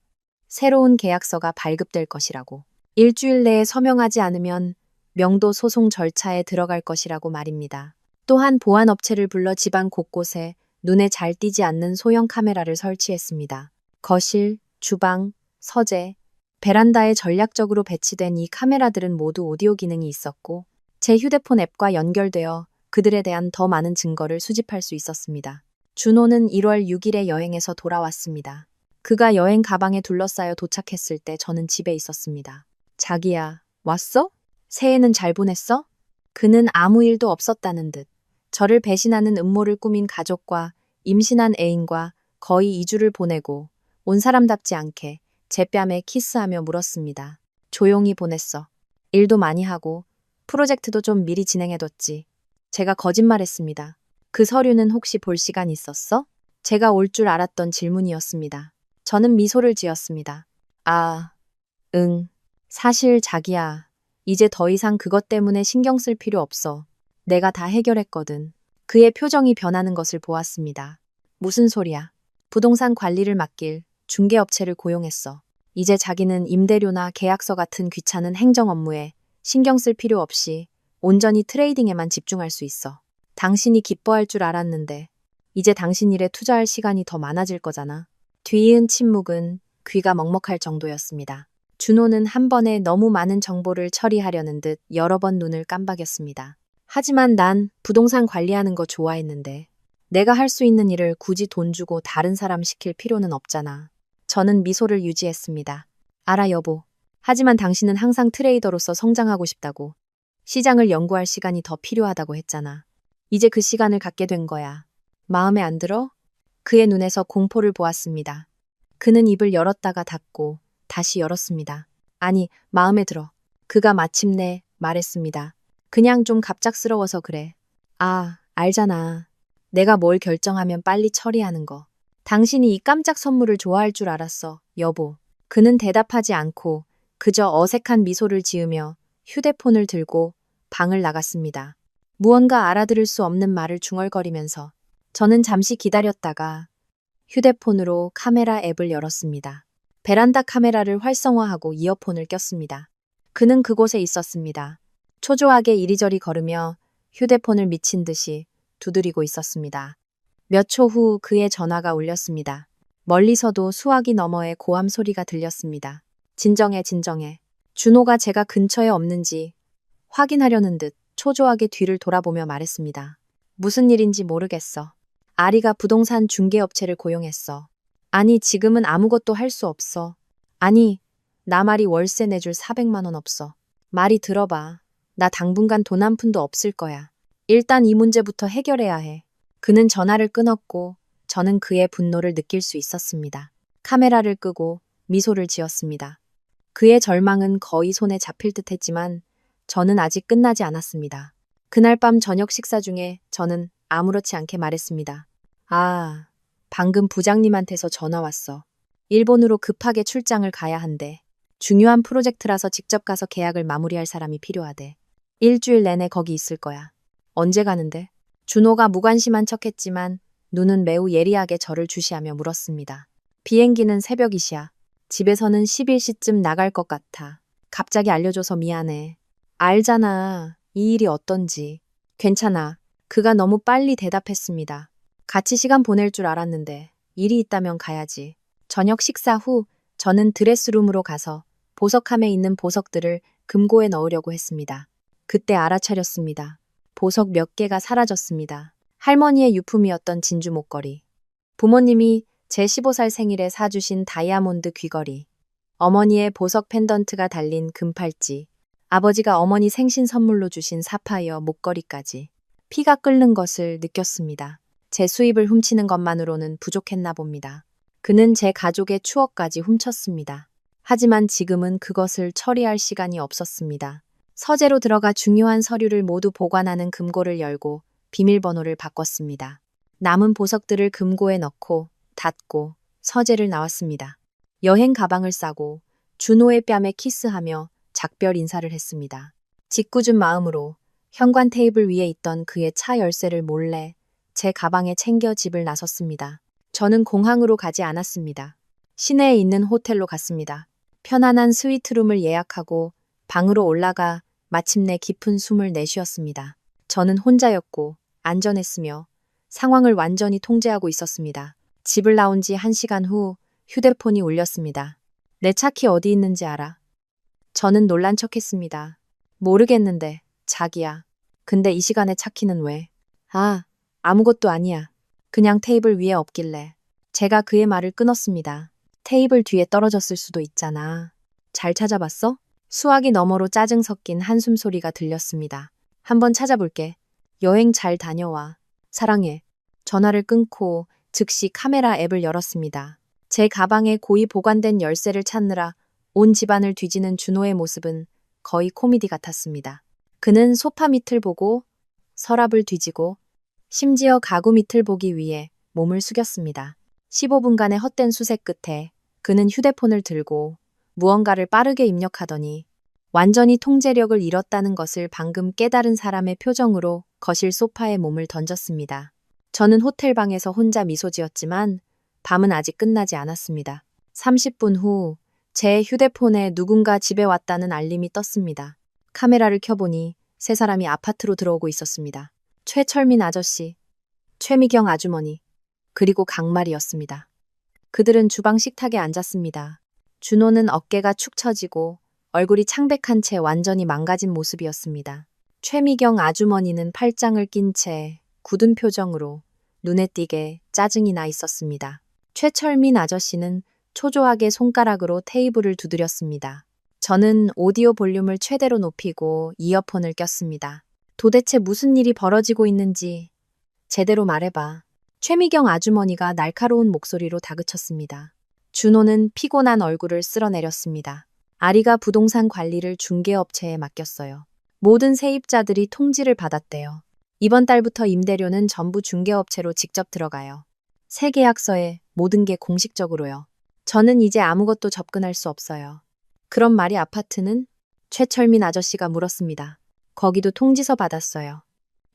새로운 계약서가 발급될 것이라고. 일주일 내에 서명하지 않으면 명도 소송 절차에 들어갈 것이라고 말입니다. 또한 보안업체를 불러 집안 곳곳에 눈에 잘 띄지 않는 소형 카메라를 설치했습니다. 거실, 주방, 서재, 베란다에 전략적으로 배치된 이 카메라들은 모두 오디오 기능이 있었고 제 휴대폰 앱과 연결되어 그들에 대한 더 많은 증거를 수집할 수 있었습니다. 준호는 1월 6일에 여행에서 돌아왔습니다. 그가 여행 가방에 둘러싸여 도착했을 때 저는 집에 있었습니다. 자기야, 왔어? 새해는 잘 보냈어? 그는 아무 일도 없었다는 듯 저를 배신하는 음모를 꾸민 가족과 임신한 애인과 거의 2주를 보내고 온 사람답지 않게 제 뺨에 키스하며 물었습니다. 조용히 보냈어. 일도 많이 하고 프로젝트도 좀 미리 진행해뒀지. 제가 거짓말했습니다. 그 서류는 혹시 볼 시간 있었어? 제가 올 줄 알았던 질문이었습니다. 저는 미소를 지었습니다. 아, 응. 사실 자기야, 이제 더 이상 그것 때문에 신경 쓸 필요 없어. 내가 다 해결했거든. 그의 표정이 변하는 것을 보았습니다. 무슨 소리야? 부동산 관리를 맡길 중개업체를 고용했어. 이제 자기는 임대료나 계약서 같은 귀찮은 행정 업무에 신경 쓸 필요 없이 온전히 트레이딩에만 집중할 수 있어. 당신이 기뻐할 줄 알았는데 이제 당신 일에 투자할 시간이 더 많아질 거잖아. 뒤이은 침묵은 귀가 먹먹할 정도였습니다. 준호는 한 번에 너무 많은 정보를 처리하려는 듯 여러 번 눈을 깜박였습니다. 하지만 난 부동산 관리하는 거 좋아했는데 내가 할 수 있는 일을 굳이 돈 주고 다른 사람 시킬 필요는 없잖아. 저는 미소를 유지했습니다. 알아 여보. 하지만 당신은 항상 트레이더로서 성장하고 싶다고 시장을 연구할 시간이 더 필요하다고 했잖아. 이제 그 시간을 갖게 된 거야. 마음에 안 들어? 그의 눈에서 공포를 보았습니다. 그는 입을 열었다가 닫고 다시 열었습니다. 아니, 마음에 들어. 그가 마침내 말했습니다. 그냥 좀 갑작스러워서 그래. 아, 알잖아. 내가 뭘 결정하면 빨리 처리하는 거. 당신이 이 깜짝 선물을 좋아할 줄 알았어, 여보. 그는 대답하지 않고 그저 어색한 미소를 지으며 휴대폰을 들고 방을 나갔습니다. 무언가 알아들을 수 없는 말을 중얼거리면서 저는 잠시 기다렸다가 휴대폰으로 카메라 앱을 열었습니다. 베란다 카메라를 활성화하고 이어폰을 꼈습니다. 그는 그곳에 있었습니다. 초조하게 이리저리 걸으며 휴대폰을 미친 듯이 두드리고 있었습니다. 몇 초 후 그의 전화가 울렸습니다. 멀리서도 수화기 너머의 고함 소리가 들렸습니다. 진정해, 진정해. 준호가 제가 근처에 없는지 확인하려는 듯 초조하게 뒤를 돌아보며 말했습니다. 무슨 일인지 모르겠어. 아리가 부동산 중개업체를 고용했어. 아니, 지금은 아무것도 할 수 없어. 아니, 나 말이 월세 내줄 400만 원 없어. 말이 들어봐. 나 당분간 돈 한 푼도 없을 거야. 일단 이 문제부터 해결해야 해. 그는 전화를 끊었고 저는 그의 분노를 느낄 수 있었습니다. 카메라를 끄고 미소를 지었습니다. 그의 절망은 거의 손에 잡힐 듯 했지만 저는 아직 끝나지 않았습니다. 그날 밤 저녁 식사 중에 저는 아무렇지 않게 말했습니다. 아, 방금 부장님한테서 전화 왔어. 일본으로 급하게 출장을 가야 한대. 중요한 프로젝트라서 직접 가서 계약을 마무리할 사람이 필요하대. 일주일 내내 거기 있을 거야. 언제 가는데? 준호가 무관심한 척했지만 눈은 매우 예리하게 저를 주시하며 물었습니다. 비행기는 새벽이시야. 집에서는 11시쯤 나갈 것 같아. 갑자기 알려줘서 미안해. 알잖아. 이 일이 어떤지. 괜찮아. 그가 너무 빨리 대답했습니다. 같이 시간 보낼 줄 알았는데 일이 있다면 가야지. 저녁 식사 후 저는 드레스룸으로 가서 보석함에 있는 보석들을 금고에 넣으려고 했습니다. 그때 알아차렸습니다. 보석 몇 개가 사라졌습니다. 할머니의 유품이었던 진주 목걸이. 부모님이 제 15살 생일에 사주신 다이아몬드 귀걸이. 어머니의 보석 펜던트가 달린 금팔찌. 아버지가 어머니 생신 선물로 주신 사파이어 목걸이까지. 피가 끓는 것을 느꼈습니다. 제 수입을 훔치는 것만으로는 부족했나 봅니다. 그는 제 가족의 추억까지 훔쳤습니다. 하지만 지금은 그것을 처리할 시간이 없었습니다. 서재로 들어가 중요한 서류를 모두 보관하는 금고를 열고 비밀번호를 바꿨습니다. 남은 보석들을 금고에 넣고 닫고 서재를 나왔습니다. 여행 가방을 싸고 준호의 뺨에 키스하며 작별 인사를 했습니다. 짓궂은 마음으로 현관 테이블 위에 있던 그의 차 열쇠를 몰래 제 가방에 챙겨 집을 나섰습니다. 저는 공항으로 가지 않았습니다. 시내에 있는 호텔로 갔습니다. 편안한 스위트룸을 예약하고 방으로 올라가 마침내 깊은 숨을 내쉬었습니다. 저는 혼자였고 안전했으며 상황을 완전히 통제하고 있었습니다. 집을 나온 지 1시간 후 휴대폰이 울렸습니다. 내 차키 어디 있는지 알아? 저는 놀란 척했습니다. 모르겠는데, 자기야. 근데 이 시간에 차키는 왜? 아무것도 아니야. 그냥 테이블 위에 없길래. 제가 그의 말을 끊었습니다. 테이블 뒤에 떨어졌을 수도 있잖아. 잘 찾아봤어? 수화기 너머로 짜증 섞인 한숨 소리가 들렸습니다. 한번 찾아볼게. 여행 잘 다녀와. 사랑해. 전화를 끊고 즉시 카메라 앱을 열었습니다. 제 가방에 고이 보관된 열쇠를 찾느라 온 집안을 뒤지는 준호의 모습은 거의 코미디 같았습니다. 그는 소파 밑을 보고 서랍을 뒤지고 심지어 가구 밑을 보기 위해 몸을 숙였습니다. 15분간의 헛된 수색 끝에 그는 휴대폰을 들고 무언가를 빠르게 입력하더니 완전히 통제력을 잃었다는 것을 방금 깨달은 사람의 표정으로 거실 소파에 몸을 던졌습니다. 저는 호텔방에서 혼자 미소 지었지만 밤은 아직 끝나지 않았습니다. 30분 후 제 휴대폰에 누군가 집에 왔다는 알림이 떴습니다. 카메라를 켜보니 세 사람이 아파트로 들어오고 있었습니다. 최철민 아저씨, 최미경 아주머니, 그리고 강말이었습니다. 그들은 주방 식탁에 앉았습니다. 준호는 어깨가 축 처지고 얼굴이 창백한 채 완전히 망가진 모습이었습니다. 최미경 아주머니는 팔짱을 낀 채 굳은 표정으로 눈에 띄게 짜증이 나 있었습니다. 최철민 아저씨는 초조하게 손가락으로 테이블을 두드렸습니다. 저는 오디오 볼륨을 최대로 높이고 이어폰을 꼈습니다. 도대체 무슨 일이 벌어지고 있는지 제대로 말해봐. 최미경 아주머니가 날카로운 목소리로 다그쳤습니다. 준호는 피곤한 얼굴을 쓸어내렸습니다. 아리가 부동산 관리를 중개업체에 맡겼어요. 모든 세입자들이 통지를 받았대요. 이번 달부터 임대료는 전부 중개업체로 직접 들어가요. 새 계약서에 모든 게 공식적으로요. 저는 이제 아무것도 접근할 수 없어요. 그런 말이 아파트는? 최철민 아저씨가 물었습니다. 거기도 통지서 받았어요.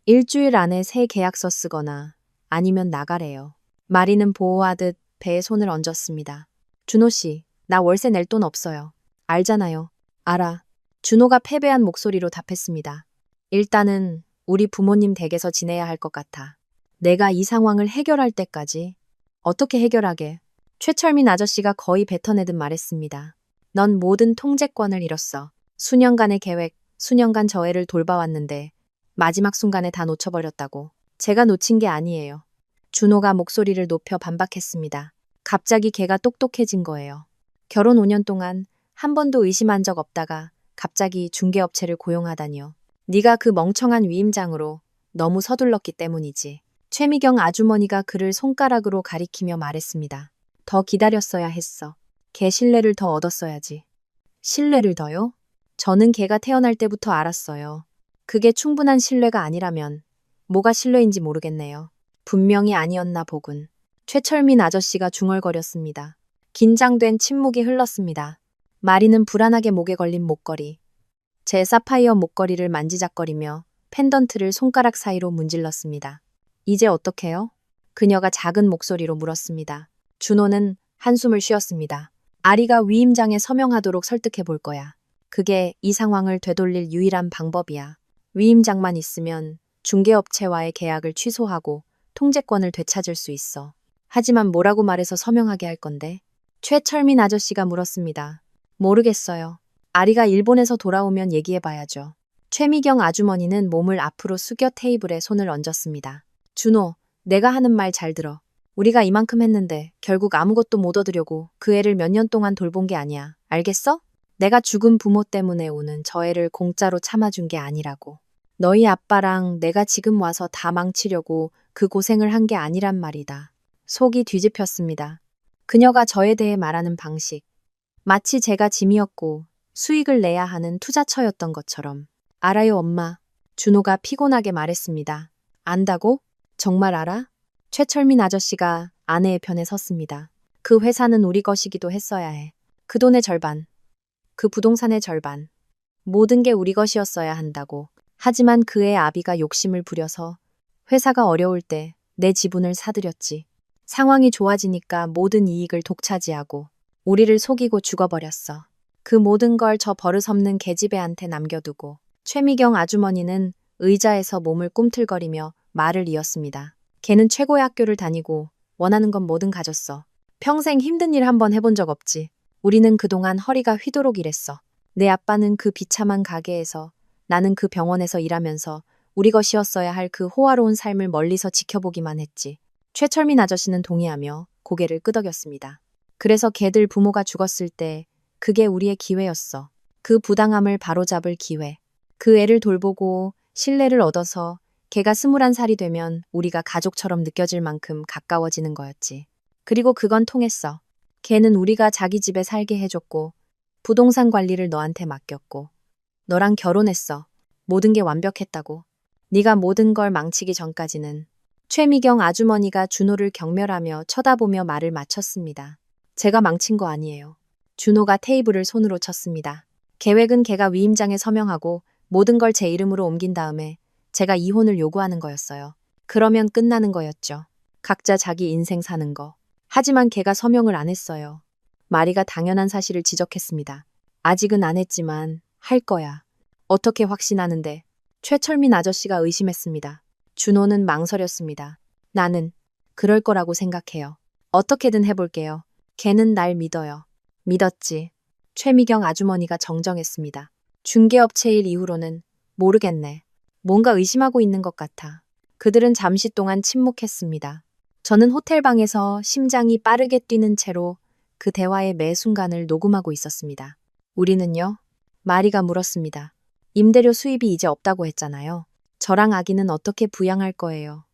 일주일 안에 새 계약서 쓰거나 아니면 나가래요. 마리는 보호하듯 배에 손을 얹었습니다. 준호 씨, 나 월세 낼 돈 없어요. 알잖아요. 알아. 준호가 패배한 목소리로 답했습니다. 일단은 우리 부모님 댁에서 지내야 할 것 같아. 내가 이 상황을 해결할 때까지. 어떻게 해결하게? 최철민 아저씨가 거의 뱉어내듯 말했습니다. 넌 모든 통제권을 잃었어. 수년간의 계획, 수년간 저 애를 돌봐왔는데 마지막 순간에 다 놓쳐버렸다고. 제가 놓친 게 아니에요. 준호가 목소리를 높여 반박했습니다. 갑자기 걔가 똑똑해진 거예요. 결혼 5년 동안 한 번도 의심한 적 없다가 갑자기 중개업체를 고용하다니요. 네가 그 멍청한 위임장으로 너무 서둘렀기 때문이지. 최미경 아주머니가 그를 손가락으로 가리키며 말했습니다. 더 기다렸어야 했어. 걔 신뢰를 더 얻었어야지. 신뢰를 더요? 저는 걔가 태어날 때부터 알았어요. 그게 충분한 신뢰가 아니라면 뭐가 신뢰인지 모르겠네요. 분명히 아니었나 보군. 최철민 아저씨가 중얼거렸습니다. 긴장된 침묵이 흘렀습니다. 마리는 불안하게 목에 걸린 목걸이. 제 사파이어 목걸이를 만지작거리며 펜던트를 손가락 사이로 문질렀습니다. 이제 어떡해요? 그녀가 작은 목소리로 물었습니다. 준호는 한숨을 쉬었습니다. 아리가 위임장에 서명하도록 설득해 볼 거야. 그게 이 상황을 되돌릴 유일한 방법이야. 위임장만 있으면 중개업체와의 계약을 취소하고 통제권을 되찾을 수 있어. 하지만 뭐라고 말해서 서명하게 할 건데? 최철민 아저씨가 물었습니다. 모르겠어요. 아리가 일본에서 돌아오면 얘기해봐야죠. 최미경 아주머니는 몸을 앞으로 숙여 테이블에 손을 얹었습니다. 준호, 내가 하는 말 잘 들어. 우리가 이만큼 했는데 결국 아무것도 못 얻으려고 그 애를 몇 년 동안 돌본 게 아니야. 알겠어? 내가 죽은 부모 때문에 오는 저 애를 공짜로 참아준 게 아니라고. 너희 아빠랑 내가 지금 와서 다 망치려고 그 고생을 한 게 아니란 말이다. 속이 뒤집혔습니다. 그녀가 저에 대해 말하는 방식. 마치 제가 짐이었고 수익을 내야 하는 투자처였던 것처럼. 알아요, 엄마. 준호가 피곤하게 말했습니다. 안다고? 정말 알아? 최철민 아저씨가 아내의 편에 섰습니다. 그 회사는 우리 것이기도 했어야 해. 그 돈의 절반, 그 부동산의 절반, 모든 게 우리 것이었어야 한다고. 하지만 그의 아비가 욕심을 부려서 회사가 어려울 때 내 지분을 사들였지. 상황이 좋아지니까 모든 이익을 독차지하고 우리를 속이고 죽어버렸어. 그 모든 걸 저 버릇없는 계집애한테 남겨두고 최미경 아주머니는 의자에서 몸을 꿈틀거리며 말을 이었습니다. 걔는 최고의 학교를 다니고 원하는 건 뭐든 가졌어. 평생 힘든 일 한번 해본 적 없지. 우리는 그동안 허리가 휘도록 일했어. 내 아빠는 그 비참한 가게에서, 나는 그 병원에서 일하면서 우리 것이었어야 할 그 호화로운 삶을 멀리서 지켜보기만 했지. 최철민 아저씨는 동의하며 고개를 끄덕였습니다. 그래서 걔들 부모가 죽었을 때 그게 우리의 기회였어. 그 부당함을 바로잡을 기회. 그 애를 돌보고 신뢰를 얻어서 걔가 21살이 되면 우리가 가족처럼 느껴질 만큼 가까워지는 거였지. 그리고 그건 통했어. 걔는 우리가 자기 집에 살게 해줬고 부동산 관리를 너한테 맡겼고 너랑 결혼했어. 모든 게 완벽했다고. 네가 모든 걸 망치기 전까지는. 최미경 아주머니가 준호를 경멸하며 쳐다보며 말을 마쳤습니다. 제가 망친 거 아니에요. 준호가 테이블을 손으로 쳤습니다. 계획은 걔가 위임장에 서명하고 모든 걸 제 이름으로 옮긴 다음에 제가 이혼을 요구하는 거였어요. 그러면 끝나는 거였죠. 각자 자기 인생 사는 거. 하지만 걔가 서명을 안 했어요. 마리가 당연한 사실을 지적했습니다. 아직은 안 했지만 할 거야. 어떻게 확신하는데? 최철민 아저씨가 의심했습니다. 준호는 망설였습니다. 나는 그럴 거라고 생각해요. 어떻게든 해볼게요. 걔는 날 믿어요. 믿었지. 최미경 아주머니가 정정했습니다. 중개업체 일 이후로는 모르겠네. 뭔가 의심하고 있는 것 같아. 그들은 잠시 동안 침묵했습니다. 저는 호텔방에서 심장이 빠르게 뛰는 채로 그 대화의 매 순간을 녹음하고 있었습니다. 우리는요? 마리가 물었습니다. 임대료 수입이 이제 없다고 했잖아요. 저랑 아기는 어떻게 부양할 거예요?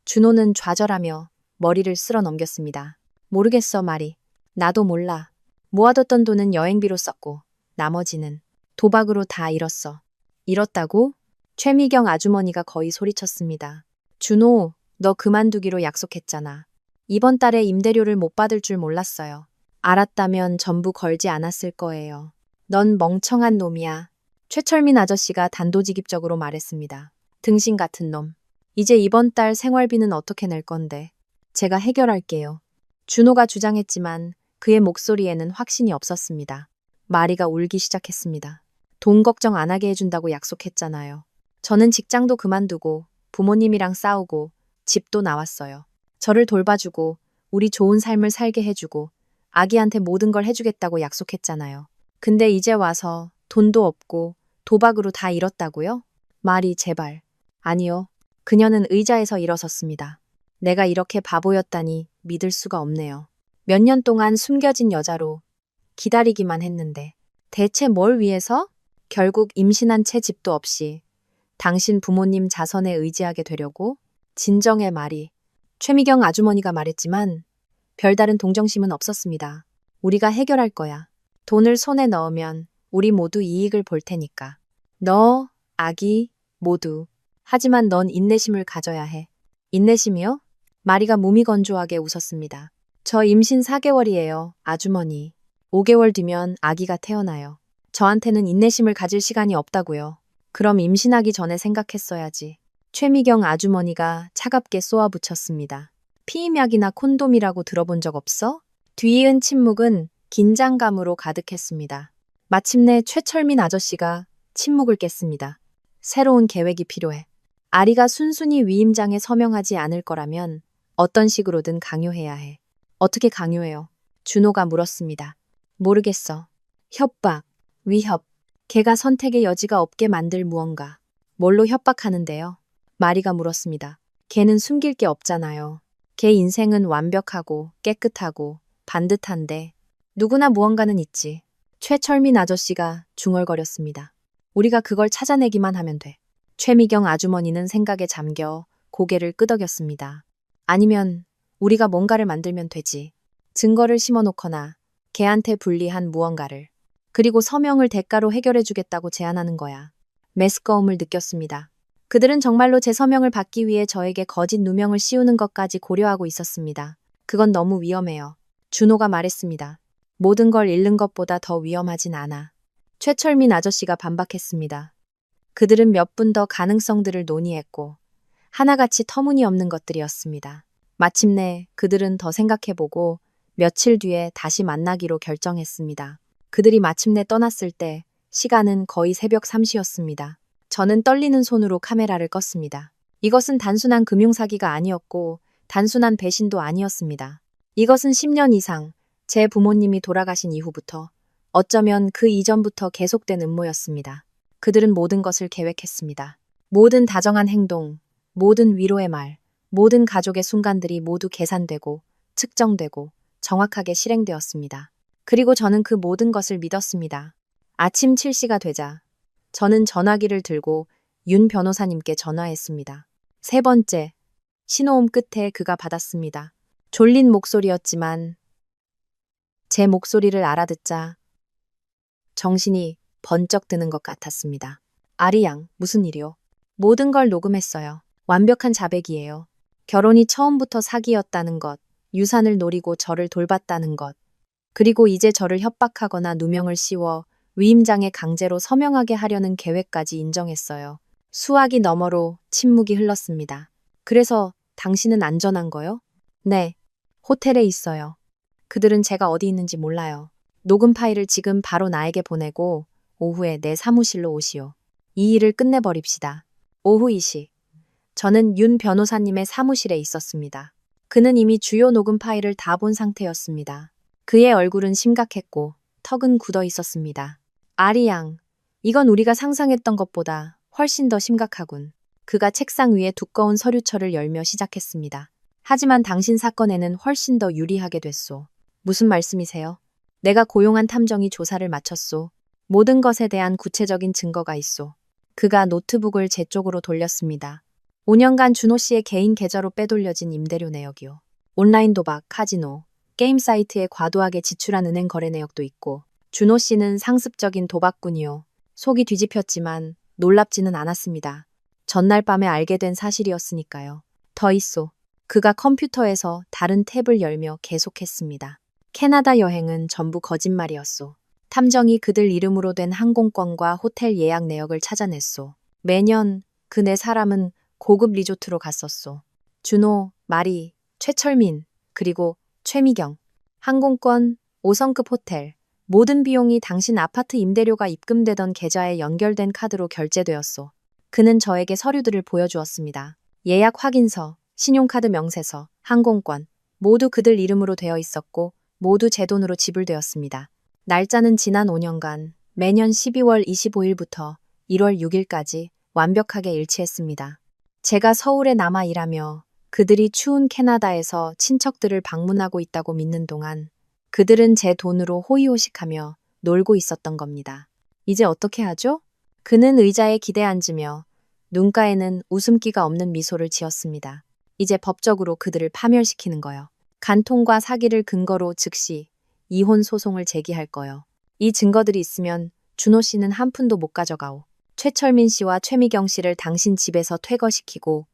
준호는 좌절하며 머리를 쓸어 넘겼습니다. 모르겠어, 마리. 나도 몰라. 모아뒀던 돈은 여행비로 썼고 나머지는 도박으로 다 잃었어. 잃었다고? 최미경 아주머니가 거의 소리쳤습니다. 준호, 너 그만두기로 약속했잖아. 이번 달에 임대료를 못 받을 줄 몰랐어요. 알았다면 전부 걸지 않았을 거예요. 넌 멍청한 놈이야. 최철민 아저씨가 단도직입적으로 말했습니다. 등신 같은 놈. 이제 이번 달 생활비는 어떻게 낼 건데? 제가 해결할게요. 준호가 주장했지만 그의 목소리에는 확신이 없었습니다. 마리가 울기 시작했습니다. 돈 걱정 안 하게 해준다고 약속했잖아요. 저는 직장도 그만두고 부모님이랑 싸우고 집도 나왔어요. 저를 돌봐주고 우리 좋은 삶을 살게 해주고 아기한테 모든 걸 해주겠다고 약속했잖아요. 근데 이제 와서 돈도 없고 도박으로 다 잃었다고요? 마리, 제발. 아니요. 그녀는 의자에서 일어섰습니다. 내가 이렇게 바보였다니 믿을 수가 없네요. 몇 년 동안 숨겨진 여자로 기다리기만 했는데 대체 뭘 위해서? 결국 임신한 채 집도 없이 당신 부모님 자선에 의지하게 되려고? 진정의 말이. 최미경 아주머니가 말했지만 별다른 동정심은 없었습니다. 우리가 해결할 거야. 돈을 손에 넣으면 우리 모두 이익을 볼 테니까. 너, 아기, 모두. 하지만 넌 인내심을 가져야 해. 인내심이요? 마리가 무미건조하게 웃었습니다. 저 임신 4개월이에요, 아주머니. 5개월 뒤면 아기가 태어나요. 저한테는 인내심을 가질 시간이 없다고요. 그럼 임신하기 전에 생각했어야지. 최미경 아주머니가 차갑게 쏘아붙였습니다. 피임약이나 콘돔이라고 들어본 적 없어? 뒤이은 침묵은 긴장감으로 가득했습니다. 마침내 최철민 아저씨가 침묵을 깼습니다. 새로운 계획이 필요해. 아리가 순순히 위임장에 서명하지 않을 거라면 어떤 식으로든 강요해야 해. 어떻게 강요해요? 준호가 물었습니다. 모르겠어. 협박, 위협, 걔가 선택의 여지가 없게 만들 무언가. 뭘로 협박하는데요? 마리가 물었습니다. 걔는 숨길 게 없잖아요. 걔 인생은 완벽하고 깨끗하고 반듯한데 누구나 무언가는 있지. 최철민 아저씨가 중얼거렸습니다. 우리가 그걸 찾아내기만 하면 돼. 최미경 아주머니는 생각에 잠겨 고개를 끄덕였습니다. 아니면 우리가 뭔가를 만들면 되지. 증거를 심어놓거나 걔한테 불리한 무언가를. 그리고 서명을 대가로 해결해주겠다고 제안하는 거야. 매스꺼움을 느꼈습니다. 그들은 정말로 제 서명을 받기 위해 저에게 거짓 누명을 씌우는 것까지 고려하고 있었습니다. 그건 너무 위험해요. 준호가 말했습니다. 모든 걸 잃는 것보다 더 위험하진 않아. 최철민 아저씨가 반박했습니다. 그들은 몇 분 더 가능성들을 논의했고 하나같이 터무니없는 것들이었습니다. 마침내 그들은 더 생각해보고 며칠 뒤에 다시 만나기로 결정했습니다. 그들이 마침내 떠났을 때 시간은 거의 새벽 3시였습니다. 저는 떨리는 손으로 카메라를 껐습니다. 이것은 단순한 금융사기가 아니었고 단순한 배신도 아니었습니다. 이것은 10년 이상 제 부모님이 돌아가신 이후부터 어쩌면 그 이전부터 계속된 음모였습니다. 그들은 모든 것을 계획했습니다. 모든 다정한 행동, 모든 위로의 말, 모든 가족의 순간들이 모두 계산되고 측정되고 정확하게 실행되었습니다. 그리고 저는 그 모든 것을 믿었습니다. 아침 7시가 되자 저는 전화기를 들고 윤 변호사님께 전화했습니다. 세 번째, 신호음 끝에 그가 받았습니다. 졸린 목소리였지만 제 목소리를 알아듣자 정신이 번쩍 드는 것 같았습니다. 아리 양, 무슨 일이요? 모든 걸 녹음했어요. 완벽한 자백이에요. 결혼이 처음부터 사기였다는 것, 유산을 노리고 저를 돌봤다는 것, 그리고 이제 저를 협박하거나 누명을 씌워 위임장에 강제로 서명하게 하려는 계획까지 인정했어요. 수화기 너머로 침묵이 흘렀습니다. 그래서 당신은 안전한 거요? 네, 호텔에 있어요. 그들은 제가 어디 있는지 몰라요. 녹음 파일을 지금 바로 나에게 보내고 오후에 내 사무실로 오시오. 이 일을 끝내버립시다. 오후 2시. 저는 윤 변호사님의 사무실에 있었습니다. 그는 이미 주요 녹음 파일을 다 본 상태였습니다. 그의 얼굴은 심각했고 턱은 굳어 있었습니다. 아리 양, 이건 우리가 상상했던 것보다 훨씬 더 심각하군. 그가 책상 위에 두꺼운 서류철을 열며 시작했습니다. 하지만 당신 사건에는 훨씬 더 유리하게 됐소. 무슨 말씀이세요? 내가 고용한 탐정이 조사를 마쳤소. 모든 것에 대한 구체적인 증거가 있소. 그가 노트북을 제 쪽으로 돌렸습니다. 5년간 준호 씨의 개인 계좌로 빼돌려진 임대료 내역이요. 온라인 도박, 카지노, 게임 사이트에 과도하게 지출한 은행 거래 내역도 있고 준호 씨는 상습적인 도박꾼이요. 속이 뒤집혔지만 놀랍지는 않았습니다. 전날 밤에 알게 된 사실이었으니까요. 더 있소. 그가 컴퓨터에서 다른 탭을 열며 계속했습니다. 캐나다 여행은 전부 거짓말이었소. 탐정이 그들 이름으로 된 항공권과 호텔 예약 내역을 찾아냈소. 매년 그 네 사람은 고급 리조트로 갔었소. 준호, 마리, 최철민, 그리고 최미경. 항공권, 5성급 호텔. 모든 비용이 당신 아파트 임대료가 입금되던 계좌에 연결된 카드로 결제되었소. 그는 저에게 서류들을 보여주었습니다. 예약 확인서, 신용카드 명세서, 항공권. 모두 그들 이름으로 되어 있었고 모두 제 돈으로 지불되었습니다. 날짜는 지난 5년간 매년 12월 25일부터 1월 6일까지 완벽하게 일치했습니다. 제가 서울에 남아 일하며 그들이 추운 캐나다에서 친척들을 방문하고 있다고 믿는 동안 그들은 제 돈으로 호의호식하며 놀고 있었던 겁니다. 이제 어떻게 하죠? 그는 의자에 기대앉으며 눈가에는 웃음기가 없는 미소를 지었습니다. 이제 법적으로 그들을 파멸시키는 거요. 간통과 사기를 근거로 즉시 이혼 소송을 제기할 거요. 이 증거들이 있으면 준호 씨는 한 푼도 못 가져가오. 최철민 씨와 최미경 씨를 당신 집에서 퇴거시키고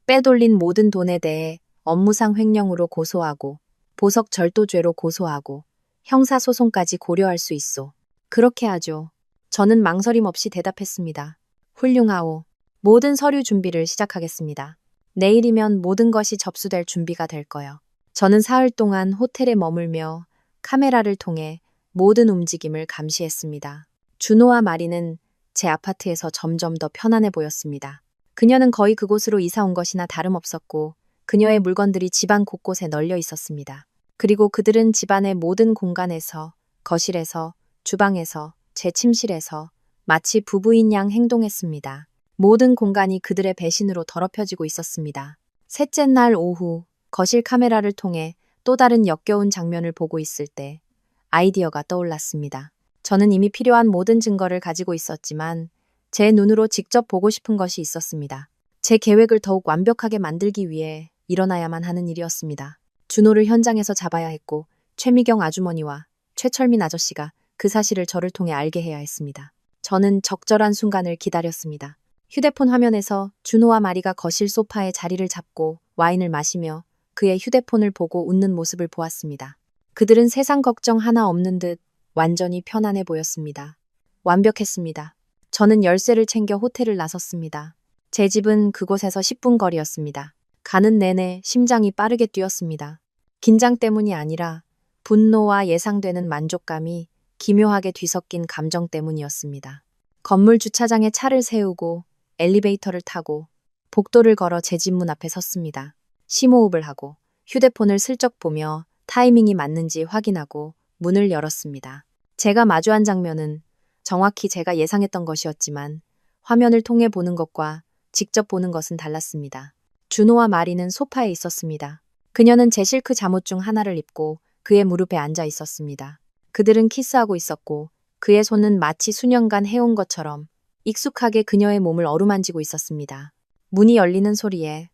빼돌린 모든 돈에 대해 업무상 횡령으로 고소하고 보석 절도죄로 고소하고 형사소송까지 고려할 수 있소. 그렇게 하죠. 저는 망설임 없이 대답했습니다. 훌륭하오. 모든 서류 준비를 시작하겠습니다. 내일이면 모든 것이 접수될 준비가 될 거요. 저는 사흘 동안 호텔에 머물며 카메라를 통해 모든 움직임을 감시했습니다. 준호와 마리는 제 아파트에서 점점 더 편안해 보였습니다. 그녀는 거의 그곳으로 이사 온 것이나 다름없었고 그녀의 물건들이 집안 곳곳에 널려 있었습니다. 그리고 그들은 집안의 모든 공간에서, 거실에서, 주방에서, 제 침실에서 마치 부부인 양 행동했습니다. 모든 공간이 그들의 배신으로 더럽혀지고 있었습니다. 셋째 날 오후 거실 카메라를 통해 또 다른 역겨운 장면을 보고 있을 때 아이디어가 떠올랐습니다. 저는 이미 필요한 모든 증거를 가지고 있었지만 제 눈으로 직접 보고 싶은 것이 있었습니다. 제 계획을 더욱 완벽하게 만들기 위해 일어나야만 하는 일이었습니다. 준호를 현장에서 잡아야 했고 최미경 아주머니와 최철민 아저씨가 그 사실을 저를 통해 알게 해야 했습니다. 저는 적절한 순간을 기다렸습니다. 휴대폰 화면에서 준호와 마리가 거실 소파에 자리를 잡고 와인을 마시며 그의 휴대폰을 보고 웃는 모습을 보았습니다. 그들은 세상 걱정 하나 없는 듯 완전히 편안해 보였습니다. 완벽했습니다. 저는 열쇠를 챙겨 호텔을 나섰습니다. 제 집은 그곳에서 10분 거리였습니다. 가는 내내 심장이 빠르게 뛰었습니다. 긴장 때문이 아니라 분노와 예상되는 만족감이 기묘하게 뒤섞인 감정 때문이었습니다. 건물 주차장에 차를 세우고 엘리베이터를 타고 복도를 걸어 제 집 문 앞에 섰습니다. 심호흡을 하고 휴대폰을 슬쩍 보며 타이밍이 맞는지 확인하고 문을 열었습니다. 제가 마주한 장면은 정확히 제가 예상했던 것이었지만 화면을 통해 보는 것과 직접 보는 것은 달랐습니다. 준호와 마리는 소파에 있었습니다. 그녀는 제 실크 잠옷 중 하나를 입고 그의 무릎에 앉아 있었습니다. 그들은 키스하고 있었고 그의 손은 마치 수년간 해온 것처럼 익숙하게 그녀의 몸을 어루만지고 있었습니다. 문이 열리는 소리에